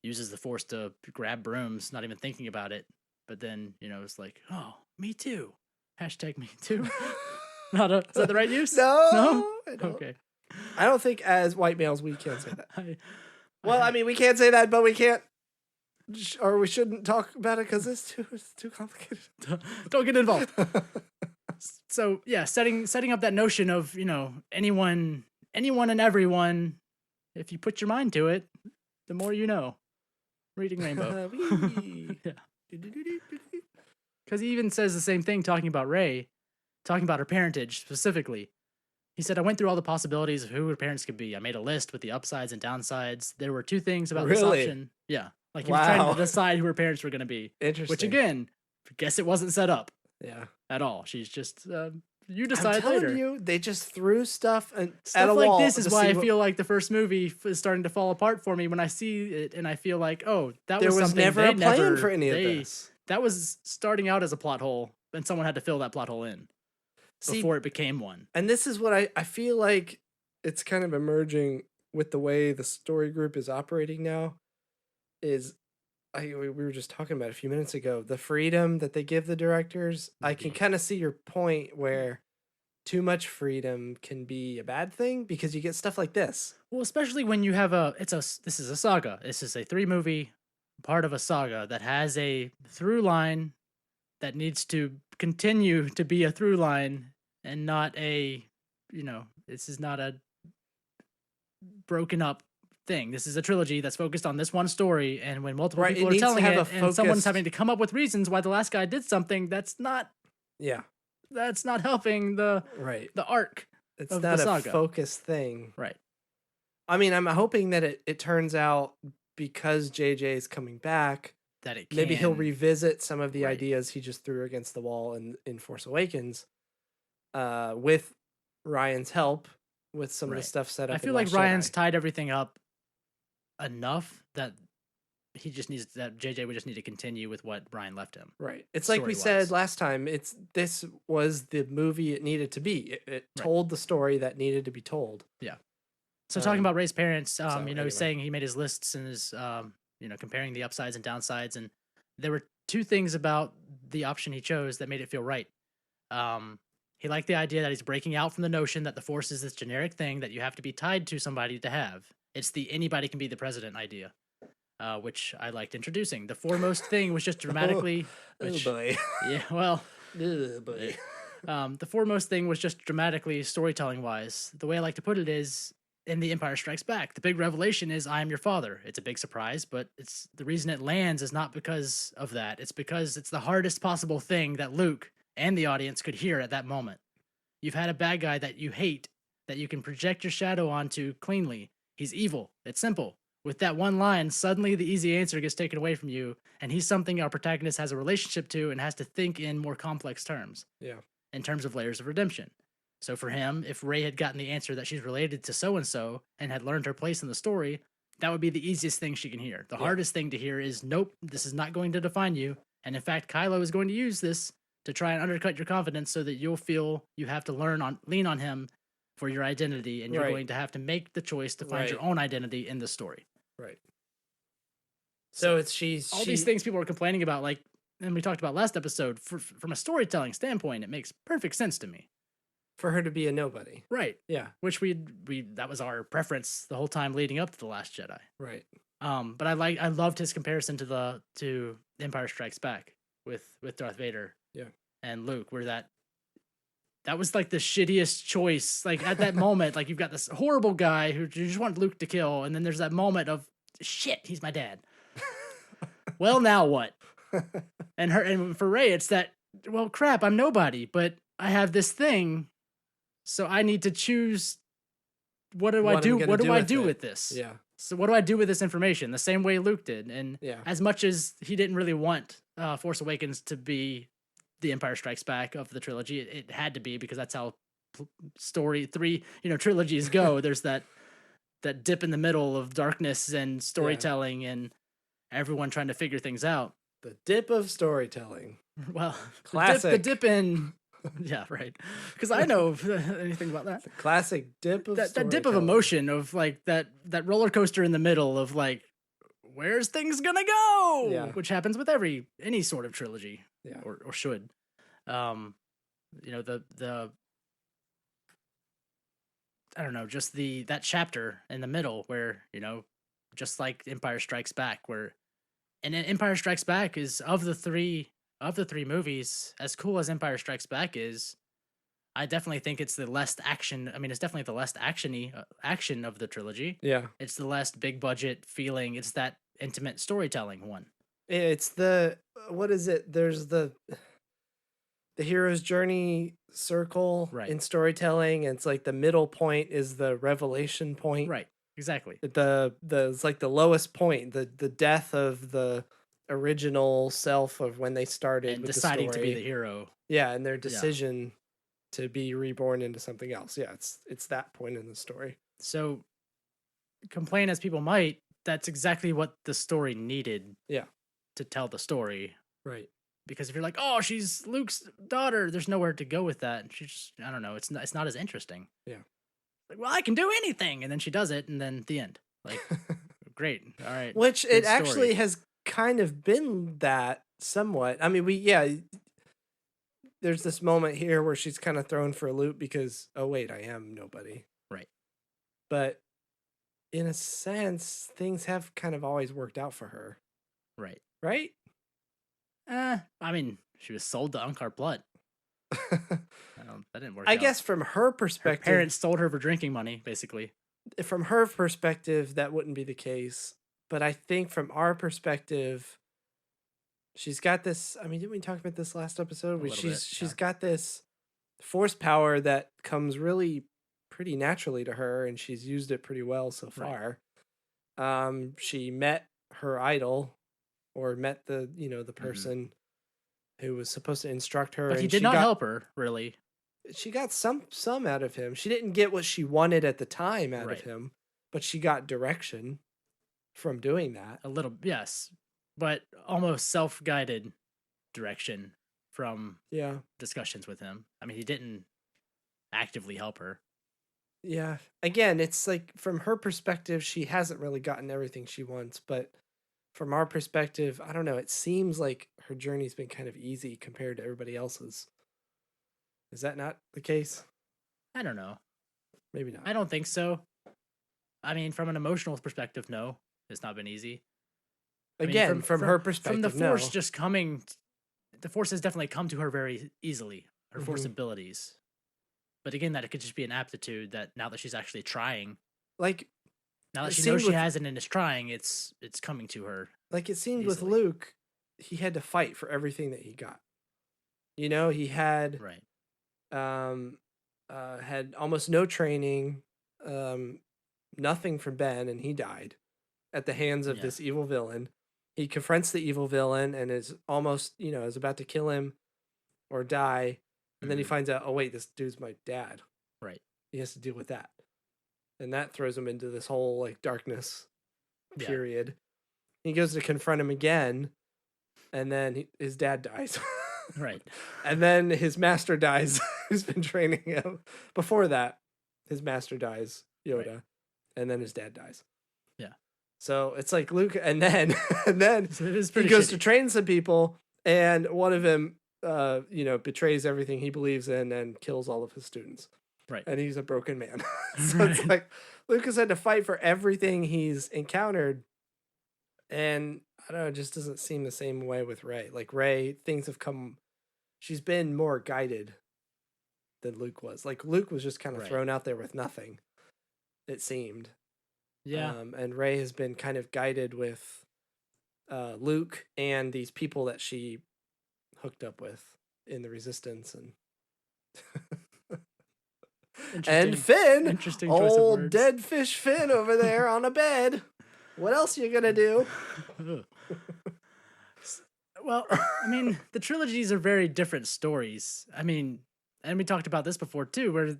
uses the Force to grab brooms, not even thinking about it, but then, you know, it's like, oh, me too. Hashtag me too. Is that the right use? No? I don't. Okay. I don't think as white males we can say that. Well, I mean, we can't say that, but we can't, or we shouldn't talk about it because it's too complicated. Don't get involved. So yeah, setting up that notion of, you know, anyone and everyone, if you put your mind to it, the more you know. Reading Rainbow. Yeah. Because he even says the same thing talking about Rey, talking about her parentage specifically. He said, I went through all the possibilities of who her parents could be. I made a list with the upsides and downsides. There were two things about this option. Yeah. Like he was trying to decide who her parents were going to be. Interesting. Which again, I guess it wasn't set up. Yeah. At all. She's just, you decide I'm telling later. you, they just threw stuff at Stuff a like wall. this is why I feel like the first movie is starting to fall apart for me when I see it, and I feel like, oh, there was something never a plan for any of this. That was starting out as a plot hole, and someone had to fill that plot hole in before it became one. And this is what I feel like it's kind of emerging with the way the story group is operating now. We were just talking about a few minutes ago, the freedom that they give the directors. I can kind of see your point where too much freedom can be a bad thing because you get stuff like this. Well, especially when you have this is a saga. This is a 3-movie part of a saga that has a through line that needs to continue to be a through line and not a, you know, this is not a broken up thing. This is a trilogy that's focused on this one story, and when multiple people are telling it, and someone's having to come up with reasons why the last guy did something, that's not helping the arc. It's not a focused thing, right? I mean, I'm hoping that it turns out because JJ is coming back, that maybe he'll revisit some of the ideas he just threw against the wall in Force Awakens, with Ryan's help, with some of the stuff set up. I feel like Ryan's tied everything up enough that JJ would just need to continue with what Ryan left him. Right. It's like we said last time, this was the movie it needed to be. It told the story that needed to be told. Yeah. So talking about Rey's parents, you know, anyway. he's saying he made his lists and his, you know, comparing the upsides and downsides, and there were two things about the option he chose that made it feel right. He liked the idea that he's breaking out from the notion that the Force is this generic thing that you have to be tied to somebody to have. It's the anybody can be the president idea, which I liked introducing. The foremost thing was just dramatically... oh boy. Yeah, well... oh boy. The foremost thing was just dramatically storytelling-wise. The way I like to put it is, in The Empire Strikes Back, the big revelation is, I am your father. It's a big surprise, but it's the reason it lands is not because of that. It's because it's the hardest possible thing that Luke and the audience could hear at that moment. You've had a bad guy that you hate, that you can project your shadow onto cleanly. He's evil. It's simple. With that one line, suddenly the easy answer gets taken away from you, and he's something our protagonist has a relationship to and has to think in more complex terms. Yeah. In terms of layers of redemption. So for him, if Rey had gotten the answer that she's related to so-and-so and had learned her place in the story, that would be the easiest thing she can hear. The hardest thing to hear is, nope, this is not going to define you. And in fact, Kylo is going to use this to try and undercut your confidence so that you'll feel you have to lean on him for your identity, and you're going to have to make the choice to find your own identity in the story. Right. So these things people are complaining about, like, and we talked about last episode, from a storytelling standpoint, it makes perfect sense to me. For her to be a nobody. Right. Yeah. Which we that was our preference the whole time leading up to The Last Jedi. Right. But I loved his comparison to Empire Strikes Back with Darth Vader. Yeah. And Luke, where that was like the shittiest choice. Like at that moment, like you've got this horrible guy who you just want Luke to kill, and then there's that moment of shit, he's my dad. Well, now what? And for Rey, it's that, well, crap, I'm nobody, but I have this thing, so I need to choose. What do I do? What do I do with this? Yeah. So what do I do with this information? The same way Luke did, and yeah. as much as he didn't really want Force Awakens to be the Empire Strikes Back of the trilogy, it had to be, because that's how story three trilogies go. There's that dip in the middle of darkness and storytelling, and everyone trying to figure things out. The dip of storytelling. Well, classic. The dip in. Yeah, right. Because I know anything about that. The classic dip of that dip of emotion, of like that roller coaster in the middle of like, where's things gonna go? Yeah. Which happens with any sort of trilogy. Yeah. Or should. The I don't know, just that chapter in the middle where, just like Empire Strikes Back, and then Empire Strikes Back is of the three movies, as cool as Empire Strikes Back is, I definitely think it's the less action. I mean, it's definitely the less actiony action of the trilogy. Yeah. It's the less big budget feeling. It's that intimate storytelling one. It's what is it? There's the hero's journey circle in storytelling, and it's like the middle point is the revelation point. Right. Exactly. It's like the lowest point, the death of the original self of when they started and with deciding the to story. be the hero. Yeah, and their decision to be reborn into something else. Yeah, it's that point in the story. So, complain as people might, that's exactly what the story needed. Yeah. To tell the story. Right. Because if you're like, oh, she's Luke's daughter, there's nowhere to go with that. She's just, I don't know, it's not as interesting. Yeah. Like, well, I can do anything, and then she does it, and then the end. Like, great, all right. Which it actually has kind of been that somewhat. I mean, there's this moment here where she's kind of thrown for a loop because, oh wait, I am nobody. Right. But in a sense, things have kind of always worked out for her. Right. Right? I mean, she was sold to Unkar Plutt. That didn't work out. I guess from her perspective, her parents sold her for drinking money, basically. From her perspective, that wouldn't be the case. But I think from our perspective, she's got this. I mean, didn't we talk about this last episode? She's got this force power that comes really pretty naturally to her, and she's used it pretty well so far. Right. She met her idol, or met the person who was supposed to instruct her, but he did not help her really. She got some out of him. She didn't get what she wanted at the time out of him, but she got direction from doing that. A little, yes, but almost self-guided direction from discussions with him. I mean, he didn't actively help her. Yeah. Again, it's like from her perspective, she hasn't really gotten everything she wants, but from our perspective, I don't know, it seems like her journey's been kind of easy compared to everybody else's. Is that not the case? I don't know. Maybe not. I don't think so. I mean, from an emotional perspective, no, it's not been easy. Again, from her perspective, from the Force just coming, the Force has definitely come to her very easily, her Force abilities. But again, that it could just be an aptitude that now that she's actually trying, like now that she knows she has it and is trying, it's coming to her. Like it seemed with Luke, he had to fight for everything that he got. He had had almost no training, nothing from Ben, and he died at the hands of this evil villain. He confronts the evil villain and is almost, is about to kill him or die. And then he finds out, oh, wait, this dude's my dad. Right. He has to deal with that. And that throws him into this whole, like, darkness period. He goes to confront him again, and then his dad dies. Right. And then his master dies, who's been training him. Before that, his master dies, Yoda, and then his dad dies. Yeah. So it's like Luke, and then so he goes to train some people, and one of them, betrays everything he believes in and kills all of his students. Right. And he's a broken man. So Right. it's like Lucas had to fight for everything he's encountered. And I don't know, it just doesn't seem the same way with Rey. Like Rey, things have come, she's been more guided than Luke was. Like Luke was just kind of thrown out there with nothing, it seemed. Yeah. And Rey has been kind of guided with Luke and these people that she hooked up with in the Resistance, and Finn, interesting choice of old words. dead fish Finn over there on a bed. What else you gonna do? Well, I mean, the trilogies are very different stories. I mean, and we talked about this before too, where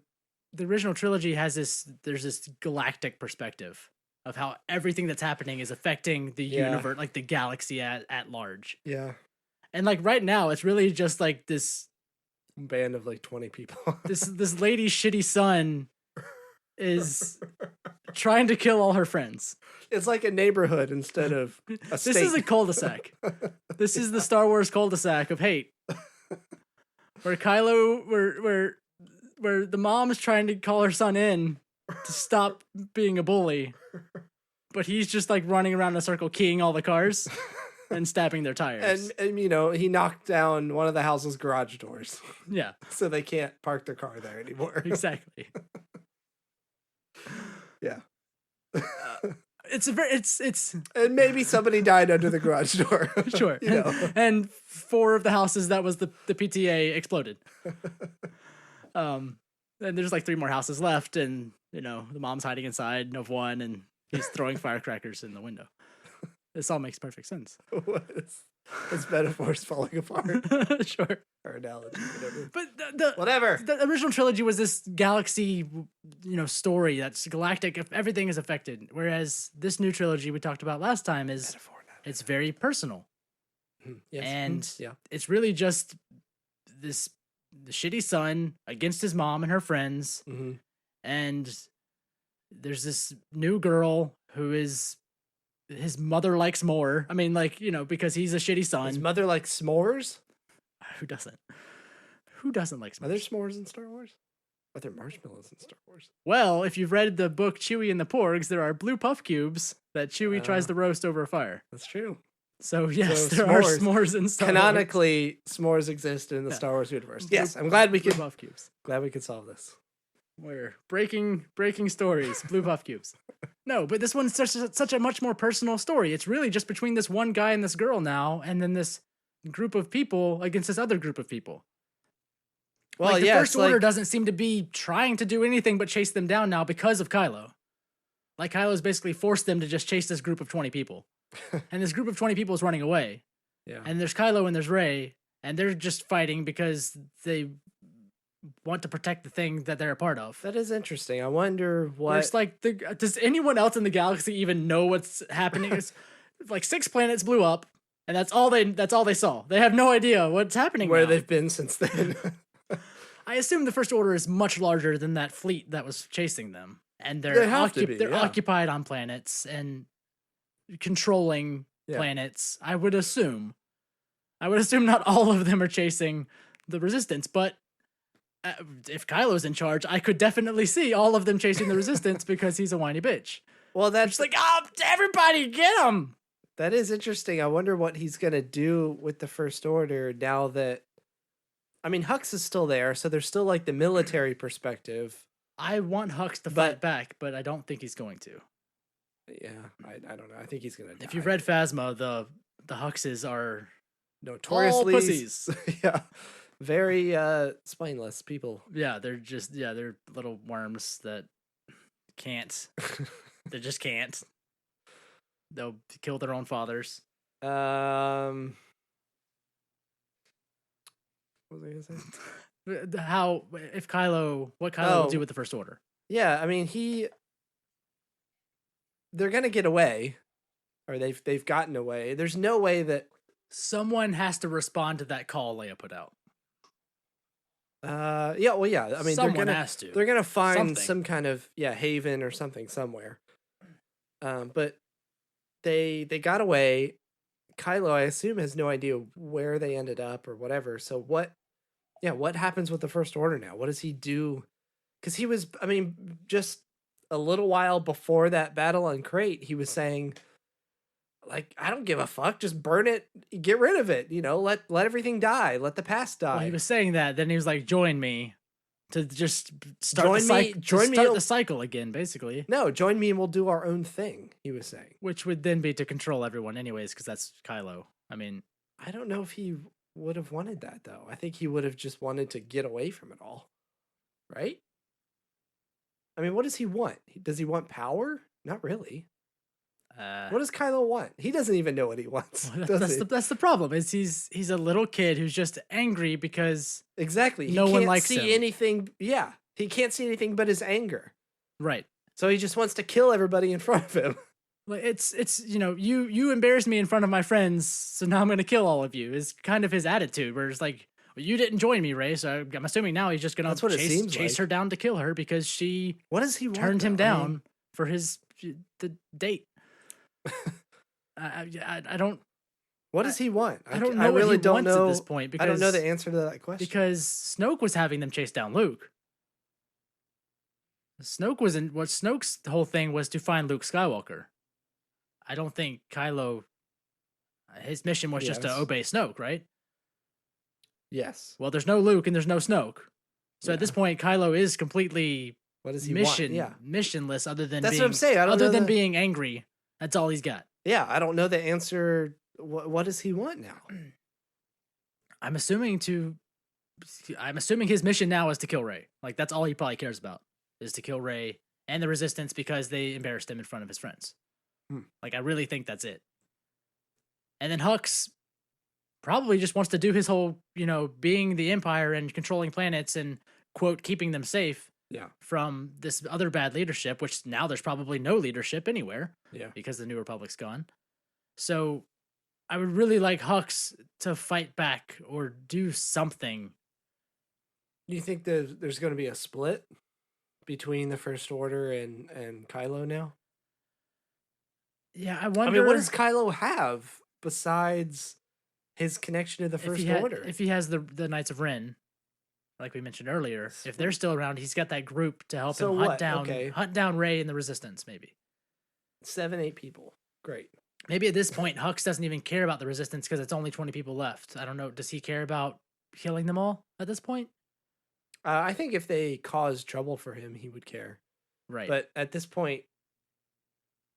the original trilogy has there's this galactic perspective of how everything that's happening is affecting the universe, like the galaxy at large. Yeah. And like right now, it's really just like this band of like 20 people. this lady's shitty son is trying to kill all her friends. It's like a neighborhood instead of a state. This is a cul-de-sac. This is the Star Wars cul-de-sac of hate. Where Kylo, where the mom's trying to call her son in to stop being a bully, but he's just like running around in a circle, keying all the cars and stabbing their tires. And he knocked down one of the house's garage doors. Yeah. So they can't park their car there anymore. Exactly. Yeah. It's and maybe somebody died under the garage door. Sure. And 4 of the houses that was the PTA exploded. And there's like 3 more houses left, and the mom's hiding inside of one, and he's throwing firecrackers in the window. This all makes perfect sense. It's metaphors falling apart. Sure. Or analogy, whatever. But whatever. The original trilogy was this galaxy, story that's galactic. If everything is affected, whereas this new trilogy we talked about last time is it's very personal. Yes. And it's really just the shitty son against his mom and her friends, and there's this new girl who is his mother likes more. I mean, because he's a shitty son. His mother likes s'mores? Who doesn't? Who doesn't like s'mores? Are there s'mores in Star Wars? Are there marshmallows in Star Wars? Well, if you've read the book Chewie and the Porgs, there are blue puff cubes that Chewie tries to roast over a fire. That's true. So yes, there are s'mores in Star Wars. Canonically, s'mores exist in the Star Wars universe. Yes, I'm glad we could. Blue puff cubes. Glad we could solve this. We're breaking stories. Blue puff cubes. No, but this one's such a much more personal story. It's really just between this one guy and this girl now, and then this group of people against this other group of people. Well, the First Order doesn't seem to be trying to do anything but chase them down now because of Kylo. Like Kylo's basically forced them to just chase this group of 20 people. And this group of 20 people is running away. Yeah. And there's Kylo and there's Rey, and they're just fighting because they want to protect the thing that they're a part of. That is interesting. I wonder what. It's like, does anyone else in the galaxy even know what's happening? It's like 6 planets blew up, and that's all they saw. They have no idea what's happening. Where now. they've been since then. I assume the First Order is much larger than that fleet that was chasing them, and they're occupied on planets and controlling planets. I would assume not all of them are chasing the Resistance, but if Kylo's in charge, I could definitely see all of them chasing the Resistance because he's a whiny bitch. Well, that's like, everybody get him. That is interesting. I wonder what he's gonna do with the First Order now that. I mean, Hux is still there, so there's still like the military perspective. I want Hux to fight back, but I don't think he's going to. Yeah, I don't know. I think he's gonna die. If you've read Phasma, the Huxes are notoriously all pussies. Yeah, very spineless people. Yeah, they're little worms that can't. They just can't. They'll kill their own fathers. What was I gonna say? What Kylo will do with the First Order? Yeah, I mean they're gonna get away, or they've gotten away. There's no way that someone has to respond to that call Leia put out. Yeah. I mean, someone has to. They're gonna find some kind of haven or something somewhere. But they got away. Kylo, I assume, has no idea where they ended up or whatever. So what happens with the First Order now? What does he do? Because he was, I mean, just a little while before that battle on Crate, he was saying, like, I don't give a fuck, just burn it, get rid of it, let everything die, let the past die. Well, he was saying that, then he was like, join me to just start the cycle again, basically. No, join me and we'll do our own thing, he was saying. Which would then be to control everyone anyways, because that's Kylo. I mean, I don't know if he would have wanted that, though. I think he would have just wanted to get away from it all. Right? I mean, what does he want? Does he want power? Not really. What does Kylo want? He doesn't even know what he wants. Well, that's the problem. Is he's a little kid who's just angry because exactly no one likes him. Anything. Yeah, he can't see anything but his anger. Right. So he just wants to kill everybody in front of him. Like it's you embarrassed me in front of my friends, so now I'm gonna kill all of you. Is kind of his attitude, where it's like, well, you didn't join me, Rey. So I'm assuming now he's just gonna chase her down to kill her because she turned him down for the date. I don't. What does he want? I don't know. I really don't know at this point because I don't know the answer to that question. Because Snoke was having them chase down Luke. Snoke's whole thing was to find Luke Skywalker. I don't think Kylo. His mission was just to obey Snoke, right? Yes. Well, there's no Luke and there's no Snoke, so at this point, Kylo is completely missionless. Other than that's what I'm saying. Other than being angry. That's all he's got. Yeah, I don't know the answer. What does he want now? I'm assuming his mission now is to kill Rey. Like, that's all he probably cares about, is to kill Rey and the Resistance because they embarrassed him in front of his friends. Like, I really think that's it. And then Hux probably just wants to do his whole, being the Empire and controlling planets and, quote, keeping them safe. Yeah. From this other bad leadership, which now there's probably no leadership anywhere. Yeah. Because the New Republic's gone. So I would really like Hux to fight back or do something. You think there's going to be a split between the First Order and Kylo now? Yeah, I wonder. I mean, what does Kylo have besides his connection to the First Order? If he has the Knights of Ren, like we mentioned earlier, if they're still around, he's got that group to help him hunt down Rey and the Resistance, maybe. 7-8 people. Great. Maybe at this point, Hux doesn't even care about the Resistance because it's only 20 people left. I don't know. Does he care about killing them all at this point? I think if they caused trouble for him, he would care. Right. But at this point,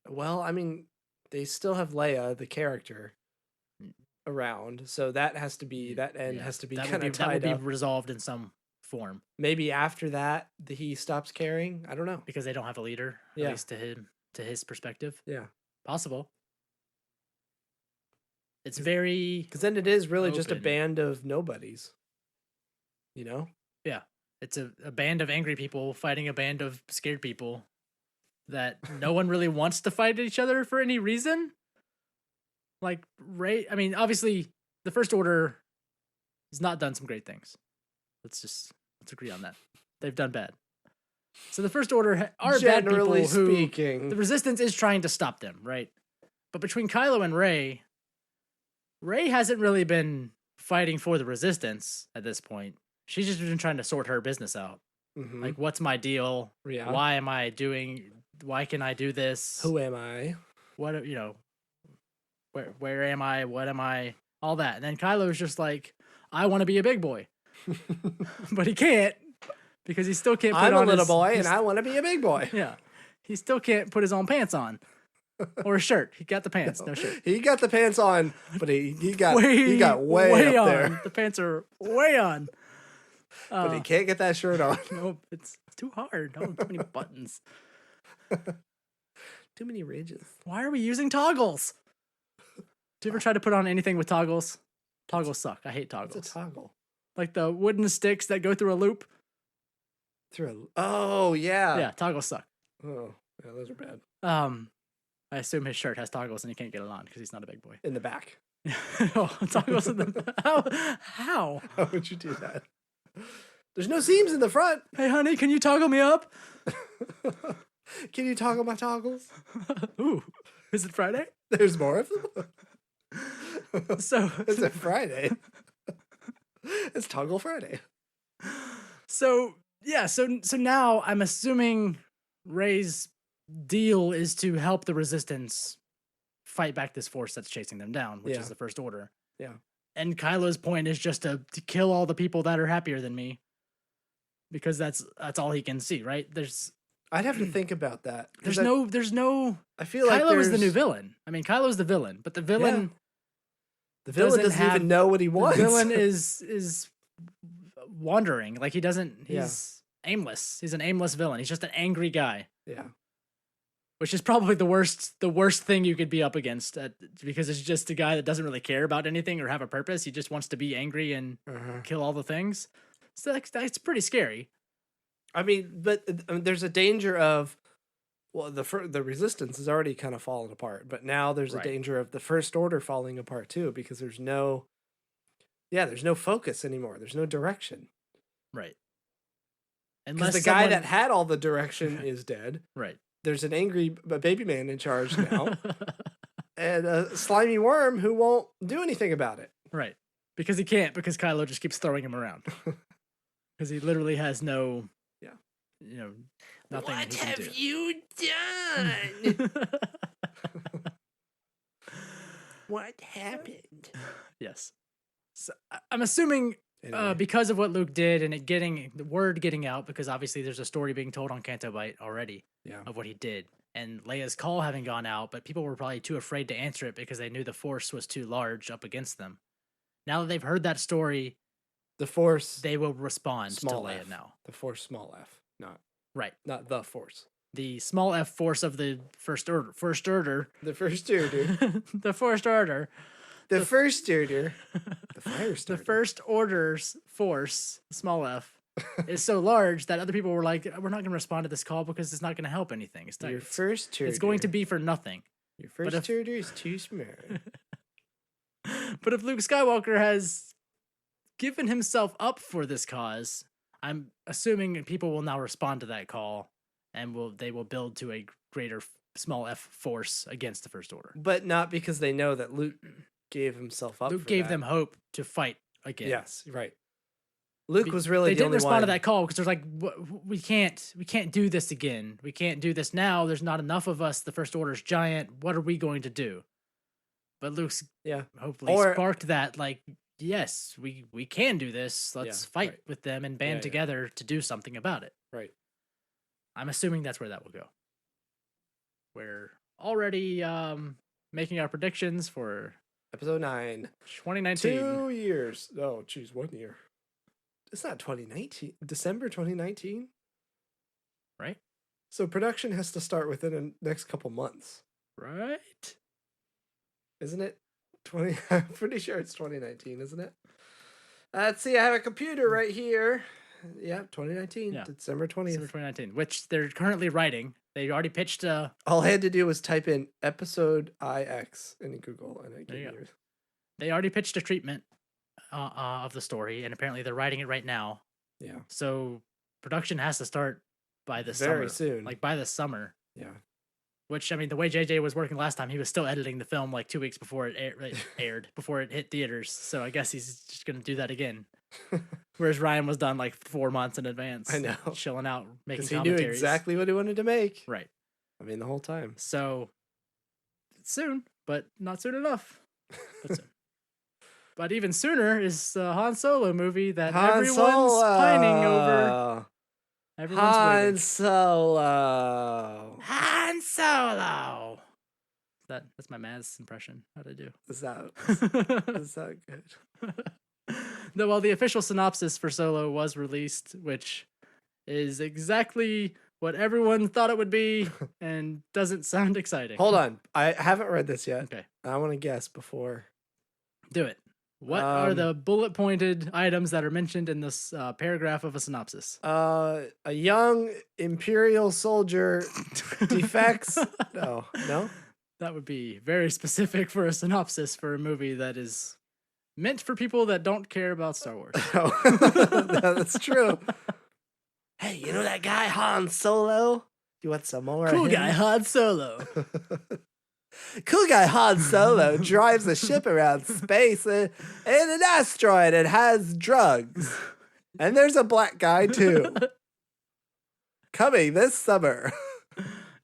well, I mean, they still have Leia, the character, around, so that has to be has to be kind of tied up. That would be resolved in some form. Maybe after that, he stops caring. I don't know, because they don't have a leader. At least to his perspective. Yeah, possible. It's very because then it is really just a band of nobodies. Yeah, it's a band of angry people fighting a band of scared people that no one really wants to fight each other for any reason. Like Rey, I mean, obviously, the First Order has not done some great things. Let's agree on that. They've done bad. So the First Order are bad people who the Resistance is trying to stop them, right? But between Kylo and Rey hasn't really been fighting for the Resistance at this point. She's just been trying to sort her business out. Mm-hmm. Like, what's my deal? Yeah. Why can I do this? Who am I? What, where am I? What am I? All that. And then Kylo's just like, I want to be a big boy. But he can't, because he still can't put on I'm a little boy and I want to be a big boy. Yeah. He still can't put his own pants on. Or a shirt. He got the pants, no shirt. He got the pants on, but he got way up on. there. The pants are way on. But he can't get that shirt on. No, it's too hard. Oh, too many buttons. Too many ridges. Why are we using toggles? Do you ever try to put on anything with toggles? Toggles suck. I hate toggles. What's a toggle? Like the wooden sticks that go through a loop. Oh, yeah. Yeah, toggles suck. Oh, yeah, those are bad. I assume his shirt has toggles and he can't get it on because he's not a big boy. In the back. Oh, toggles in the How? How would you do that? There's no seams in the front. Hey, honey, can you toggle me up? Can you toggle my toggles? Ooh, is it Friday? There's more of them. So It's a Friday. It's Toggle Friday. So now I'm assuming Rey's deal is to help the Resistance fight back this force that's chasing them down, which is the First Order. Yeah. And Kylo's point is just to kill all the people that are happier than me, because that's all he can see, right? I'd have to think about that. There's no. I feel like Kylo is the new villain. I mean, Kylo's the villain, but the villain. The villain doesn't even know what he wants. The villain is wandering. Like he doesn't. He's aimless. He's an aimless villain. He's just an angry guy. Yeah. Which is probably the worst thing you could be up against, because it's just a guy that doesn't really care about anything or have a purpose. He just wants to be angry and kill all the things. So that's pretty scary. I mean, but there's a danger of, well, the Resistance is already kind of fallen apart, but now there's a danger of the First Order falling apart too, because there's no focus anymore. There's no direction. Right. Because the guy that had all the direction is dead. Right. There's an angry baby man in charge now, and a slimy worm who won't do anything about it. Right. Because he can't, because Kylo just keeps throwing him around. Because he literally has no, nothing What he can have do. you done? What happened? Yes. So I'm assuming because of what Luke did and the word getting out, because obviously there's a story being told on Canto Bight already of what he did, and Leia's call having gone out, but people were probably too afraid to answer it because they knew the Force was too large up against them. Now that they've heard that story, the Force, they will respond to Leia F. now. The Force, small f, not the Force. The small f force of the First Order. The First Order. The First Order. The First Order. The Fire Starter. The First Order's force, small f, is so large that other people were like, we're not going to respond to this call because it's not going to help anything. It's going to be for nothing. Your First Order is too smart. But if Luke Skywalker has given himself up for this cause, I'm assuming people will now respond to that call, and they will build to a greater small f force against the First Order. But not because they know that Luke gave himself up. Luke gave them hope to fight again. Yes, right. Luke was really the only one. They didn't respond to that call because they're like, we can't do this again. We can't do this now. There's not enough of us. The First Order's giant. What are we going to do? But Luke's hopefully sparked that, like, yes, we can do this. Let's fight with them and band together to do something about it. Right. I'm assuming that's where that will go. We're already making our predictions for Episode 9. 2019. 2 years. Oh, geez, 1 year. It's not 2019. December 2019? Right? So production has to start within the next couple months. Right? Isn't it? I'm pretty sure it's 2019, isn't it? Let's see, I have a computer right here. Yeah, 2019. Yeah. December 20th. December 2019, which they're currently writing. They already pitched All I had to do was type in episode IX in Google, and it gave me yours. They already pitched a treatment of the story, and apparently they're writing it right now. Yeah. So production has to start by the summer. Very soon. Like by the summer. Yeah. Which, I mean, the way JJ was working last time, he was still editing the film like 2 weeks before it aired, before it hit theaters. So I guess he's just going to do that again. Whereas Ryan was done like 4 months in advance. I know. Chilling out, making commentaries. commentaries. He knew exactly what he wanted to make. Right. I mean, the whole time. So, soon, but not soon enough. But soon. But even sooner is the Han Solo movie that everyone's pining over. Everyone's Han Solo. Han Solo. That's my Maz impression. How'd I do? Is that good? No, well, the official synopsis for Solo was released, which is exactly what everyone thought it would be, and doesn't sound exciting. Hold on, I haven't read this yet. Okay, I want to guess before. Do it. What are the bullet-pointed items that are mentioned in this paragraph of a synopsis? A young Imperial soldier defects. No. That would be very specific for a synopsis for a movie that is meant for people that don't care about Star Wars. No, that's true. Hey, you know that guy Han Solo? You want some more? Cool guy Han Solo. Cool guy Han Solo drives a ship around space in an asteroid and has drugs. And there's a black guy, too. Coming this summer.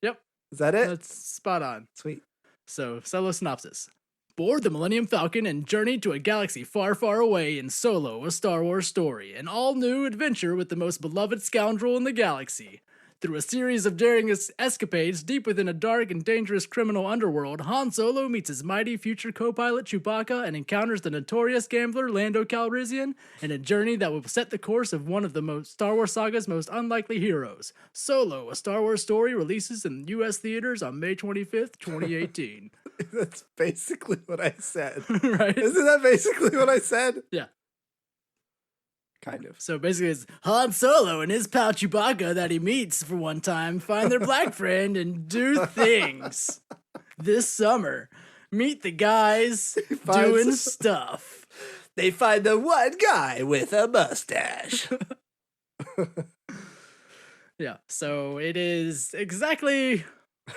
Yep. Is that it? That's spot on. Sweet. So, Solo synopsis. Board the Millennium Falcon and journey to a galaxy far, far away in Solo, a Star Wars story. An all-new adventure with the most beloved scoundrel in the galaxy. Through a series of daring escapades deep within a dark and dangerous criminal underworld, Han Solo meets his mighty future co-pilot Chewbacca and encounters the notorious gambler Lando Calrissian in a journey that will set the course of one of the Star Wars saga's most unlikely heroes. Solo, a Star Wars story, releases in U.S. theaters on May 25th, 2018. That's basically what I said. Right? Isn't that basically what I said? Yeah. Kind of. So basically it's Han Solo and his pal Chewbacca that he meets for one time find their black friend and do things. This summer, meet the guys doing stuff. They find the one guy with a mustache. Yeah, so it is exactly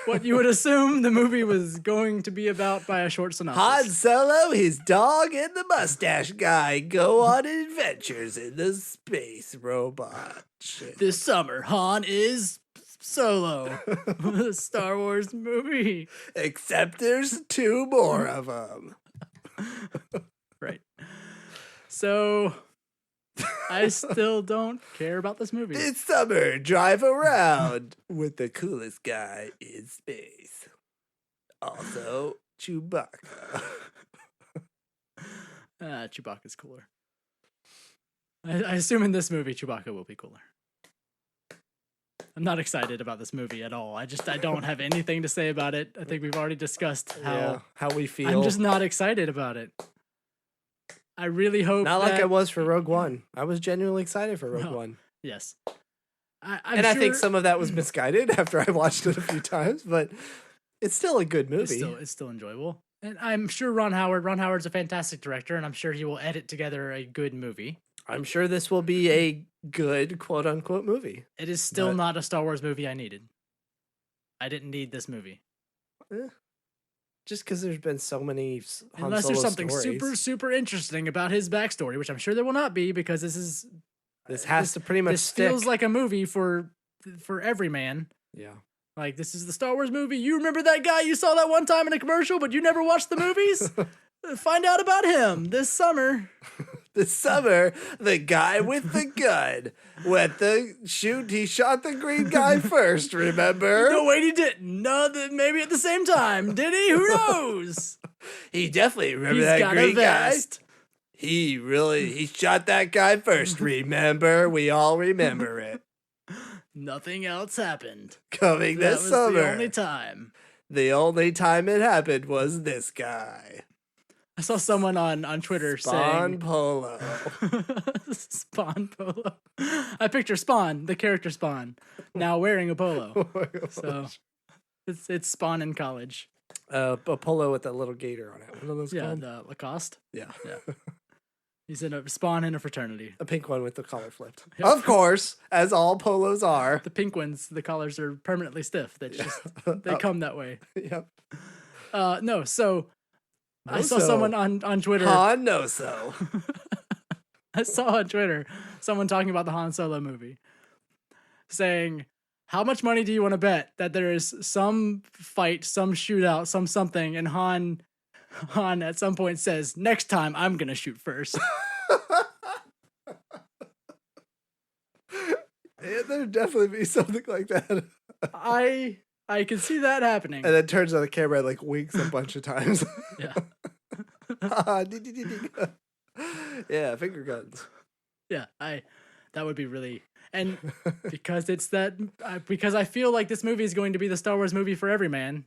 what you would assume the movie was going to be about by a short synopsis. Han Solo, his dog, and the mustache guy go on adventures in the space robot ship. This summer, Han is Solo, the Star Wars movie. Except there's 2 more of them. Right. So, I still don't care about this movie. This summer, drive around with the coolest guy in space. Also, Chewbacca. Chewbacca's cooler. I assume in this movie, Chewbacca will be cooler. I'm not excited about this movie at all. I don't have anything to say about it. I think we've already discussed how we feel. I'm just not excited about it. I really hope not like I was for Rogue One. I was genuinely excited for Rogue One. Yes. I think some of that was misguided after I watched it a few times, but it's still a good movie. It's still enjoyable. And I'm sure Ron Howard's a fantastic director, and I'm sure he will edit together a good movie. I'm sure this will be a good quote-unquote movie. It is still not a Star Wars movie I needed. I didn't need this movie. Just because there's been so many Han Unless Solo there's something stories. super interesting about his backstory, which I'm sure there will not be because this has to pretty much this stick. feels like a movie for every man. Yeah. Like, this is the Star Wars movie. You remember that guy you saw that one time in a commercial, but you never watched the movies? Find out about him this summer. This summer, the guy with the gun went he shot the green guy first, remember? No, wait, he didn't. No, maybe at the same time. Did he? Who knows? He definitely remember He's that got green a vest. guy. He shot that guy first, remember? We all remember it. Nothing else happened. Coming That this was summer. the only time. The only time it happened was this guy. I saw someone on Twitter Spawn Polo. Spawn Polo. I picture Spawn, the character Spawn, now wearing a polo. So it's Spawn in college. A polo with that little gator on it. What are those called? The Lacoste. Yeah. He's in a Spawn in a fraternity. A pink one with the collar flipped. Yep. Of course, as all polos are. The pink ones, the collars are permanently stiff. They come that way. Yep. No, so I saw someone on Twitter. Han no so. I saw on Twitter someone talking about the Han Solo movie, saying, how much money do you want to bet that there is some fight, some shootout, something, and Han at some point says, next time I'm going to shoot first. Yeah, there'd definitely be something like that. I can see that happening. And then turns on the camera and winks a bunch of times. Yeah. Yeah, finger guns. Yeah, that would be really, and because because I feel like this movie is going to be the Star Wars movie for every man,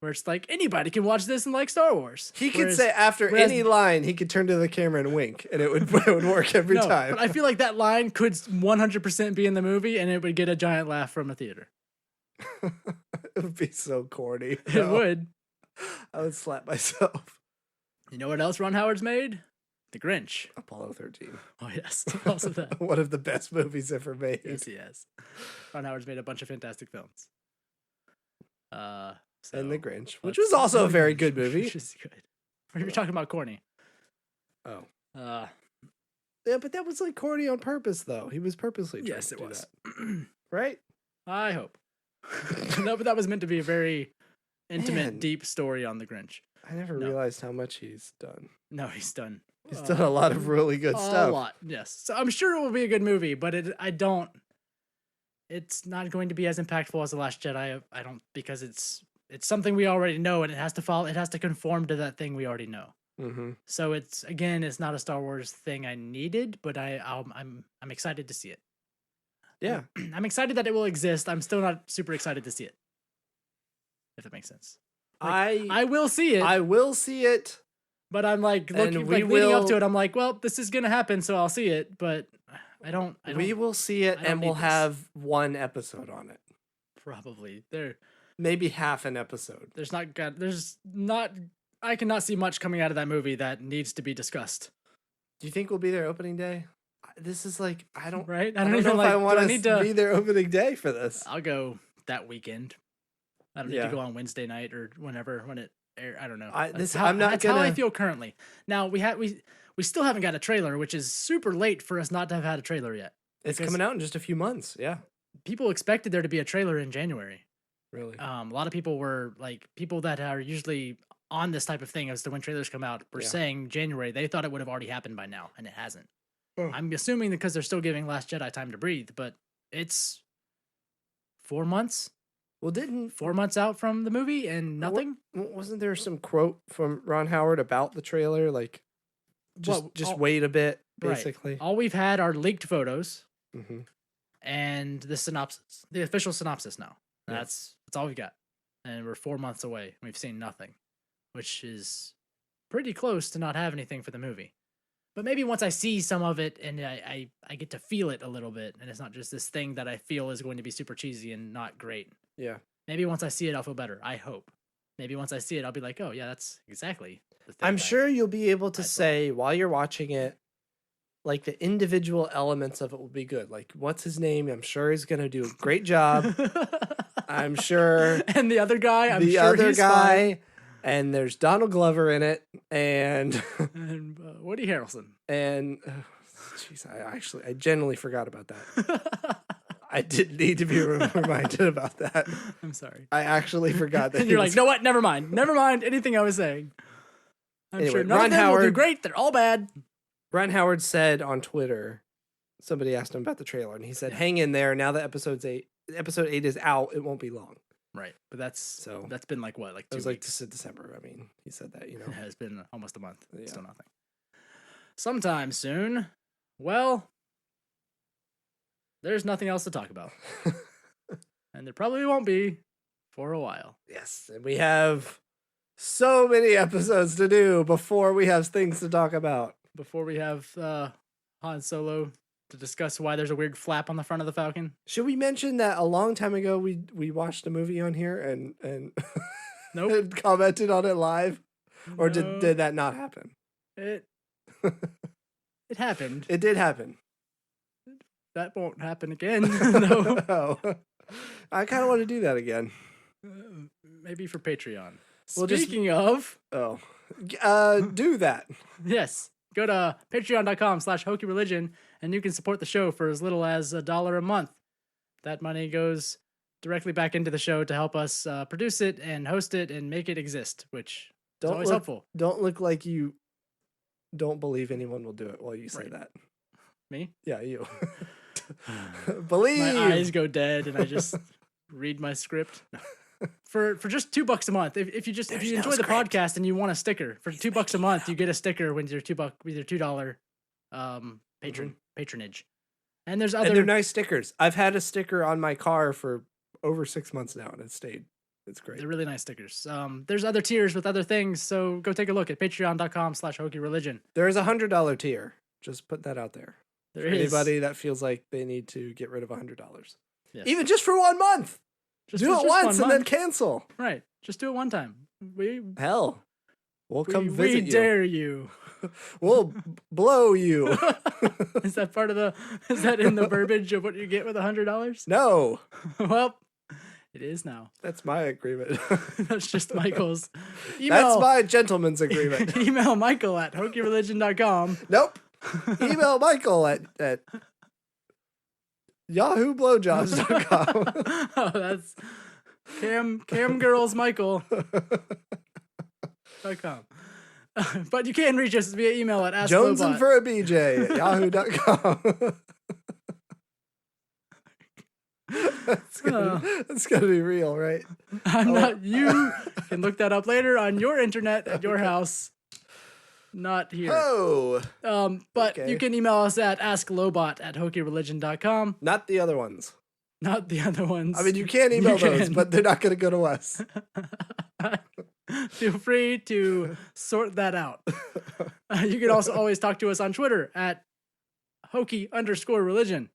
where it's like anybody can watch this and like Star Wars. He could say after any line, he could turn to the camera and wink, and it would work every time. But I feel like that line could 100% be in the movie, and it would get a giant laugh from a theater. It would be so corny. It would. I would slap myself. You know what else Ron Howard's made? The Grinch. Apollo 13. Oh, yes. Also that. One of the best movies ever made. Yes, he has. Ron Howard's made a bunch of fantastic films. And The Grinch, which let's- was also a very good movie. Which is good. You're talking about corny. Oh. Uh, Yeah, but that was like corny on purpose, though. He was purposely trying yes, to it do was. that. Right? I hope. No, but that was meant to be a very intimate, Man. deep story on The Grinch. I never No. realized how much he's done. No, he's done. He's done a lot of really good stuff. A lot, yes. So I'm sure it will be a good movie, but it's not going to be as impactful as The Last Jedi. I don't, because it's something we already know, and it has to conform to that thing we already know. Mm-hmm. So it's not a Star Wars thing I needed, but I'm excited to see it. Yeah. I'm excited that it will exist. I'm still not super excited to see it. If that makes sense. I will see it. I will see it. But I'm like leading up to it. I'm like, well, this is gonna happen, so I'll see it. But I don't. We will see it, and we'll have one episode on it. Probably maybe half an episode. I cannot see much coming out of that movie that needs to be discussed. Do you think we'll be there opening day? This is like I don't know if I want to be there opening day for this. I'll go that weekend. I don't need to go on Wednesday night or when it air. I don't know. That's how I feel currently. Now we still haven't got a trailer, which is super late for us not to have had a trailer yet. It's coming out in just a few months. Yeah. People expected there to be a trailer in January. Really? A lot of people were like, people that are usually on this type of thing as to when trailers come out were saying January. They thought it would have already happened by now, and it hasn't. I'm assuming because they're still giving Last Jedi time to breathe, but it's 4 months. Well, didn't 4 months out from the movie and nothing? Wasn't there some quote from Ron Howard about the trailer? Like, just wait a bit, basically. Right. All we've had are leaked photos mm-hmm. and the synopsis, the official synopsis now. Yeah. That's all we've got. And we're 4 months away. And we've seen nothing, which is pretty close to not have anything for the movie. But maybe once I see some of it and I get to feel it a little bit, and it's not just this thing that I feel is going to be super cheesy and not great. Yeah. Maybe once I see it, I'll feel better. I hope. Maybe once I see it, I'll be like, oh, yeah, that's exactly the thing. I'm sure you'll be able to say while you're watching it, like the individual elements of it will be good. Like, what's his name? I'm sure he's going to do a great job. I'm sure. And the other guy, I'm the sure other he's guy. Fine. And there's Donald Glover in it, and Woody Harrelson. And jeez, I genuinely forgot about that. I didn't need to be reminded about that. I'm sorry. I actually forgot that. And you're like, no, what? Never mind anything I was saying. I'm sure none Ron of them Howard will do great. They're all bad. Ron Howard said on Twitter, somebody asked him about the trailer, and he said, "Hang in there. Now that episode 8 is out, it won't be long." Right, but that's been like what, like 2 weeks? It was like December. I mean, he said that, It has been almost a month. Yeah. Still nothing. Sometime soon. Well, there's nothing else to talk about, and there probably won't be for a while. Yes, and we have so many episodes to do before we have things to talk about. Before we have Han Solo to discuss why there's a weird flap on the front of the Falcon. Should we mention that a long time ago we watched a movie on here and nope. and commented on it live? Or did that not happen? It happened. It did happen. That won't happen again. No. No. I kind of want to do that again. Maybe for Patreon. Well, Speaking of... do that. Yes. Go to patreon.com/HokeyReligion and you can support the show for as little as $1 a month. That money goes directly back into the show to help us produce it and host it and make it exist, which is always helpful. Don't look like you don't believe anyone will do it while you say that. Me? Yeah, you. Believe. My eyes go dead and I just read my script. For just $2 a month, if you enjoy the podcast and you want a sticker, for $2 a month you get a sticker with your $2 patronage. And there's other. And they're nice stickers. I've had a sticker on my car for over 6 months now, and it stayed. It's great. They're really nice stickers. There's other tiers with other things, so go take a look at patreon.com/HokeyReligion. There is a $100 tier. Just put that out there. There for is anybody that feels like they need to get rid of $100, yes. Even just for 1 month. Do it once and then cancel. Right. Just do it one time. We'll come visit you. We dare you. We'll blow you. Is that in the verbiage of what you get with $100? No. Well, It is now. That's my agreement. That's just Michael's. Email. That's my gentleman's agreement. Email Michael at hokeyReligion.com. Nope. Email Michael at yahooblowjobs.com. Oh, that's camgirlsmichael.com. But you can reach us via email at Jonesing for a BJ at yahoo.com. That's gonna be real, right? I'm not. You can look that up later on your internet at your house. Not here. Oh. But Okay. you can email us at asklobot at hokeyReligion.com. Not the other ones. Not the other ones. I mean, you can email You those, can. but they're not going to go to us. Feel free to sort that out. You can also always talk to us on Twitter at hokey_religion.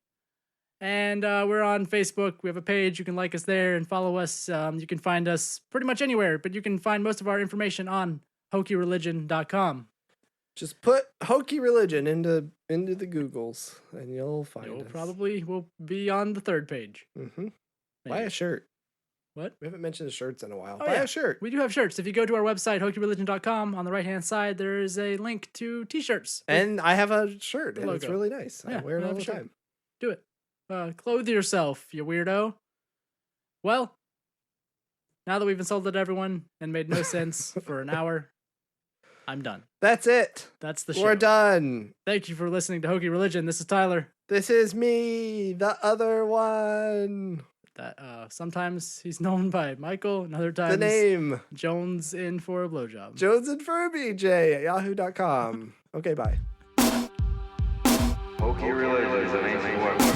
And we're on Facebook. We have a page. You can like us there and follow us. You can find us pretty much anywhere, but you can find most of our information on hokeyReligion.com. Just put hokey religion into the Googles, and you'll find You'll us. probably will be on the third page. Mm-hmm. Buy Maybe. a shirt. What? We haven't mentioned the shirts in a while. Oh, Buy yeah. a shirt. We do have shirts. If you go to our website, hokeyReligion.com, on the right-hand side, there is a link to t-shirts. And I have a shirt, The and it's logo. really nice. I Yeah, wear it I all have the a shirt. time. Do it. Clothe yourself, you weirdo. Well, now that we've insulted everyone and made no sense for an hour, I'm done. That's it. That's the show. We're done. Thank you for listening to Hokey Religion. This is Tyler. This is me, the other one. That sometimes he's known by Michael, and other times The name. Jones in for a blowjob. Jones and Furby J at yahoo.com. Okay, bye. Hokey religion is an ancient weapon.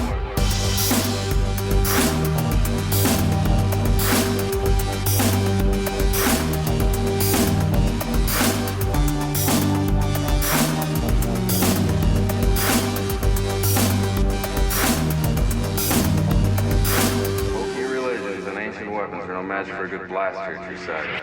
Hokey religion is an ancient weapon, so no match for a good blaster at your side.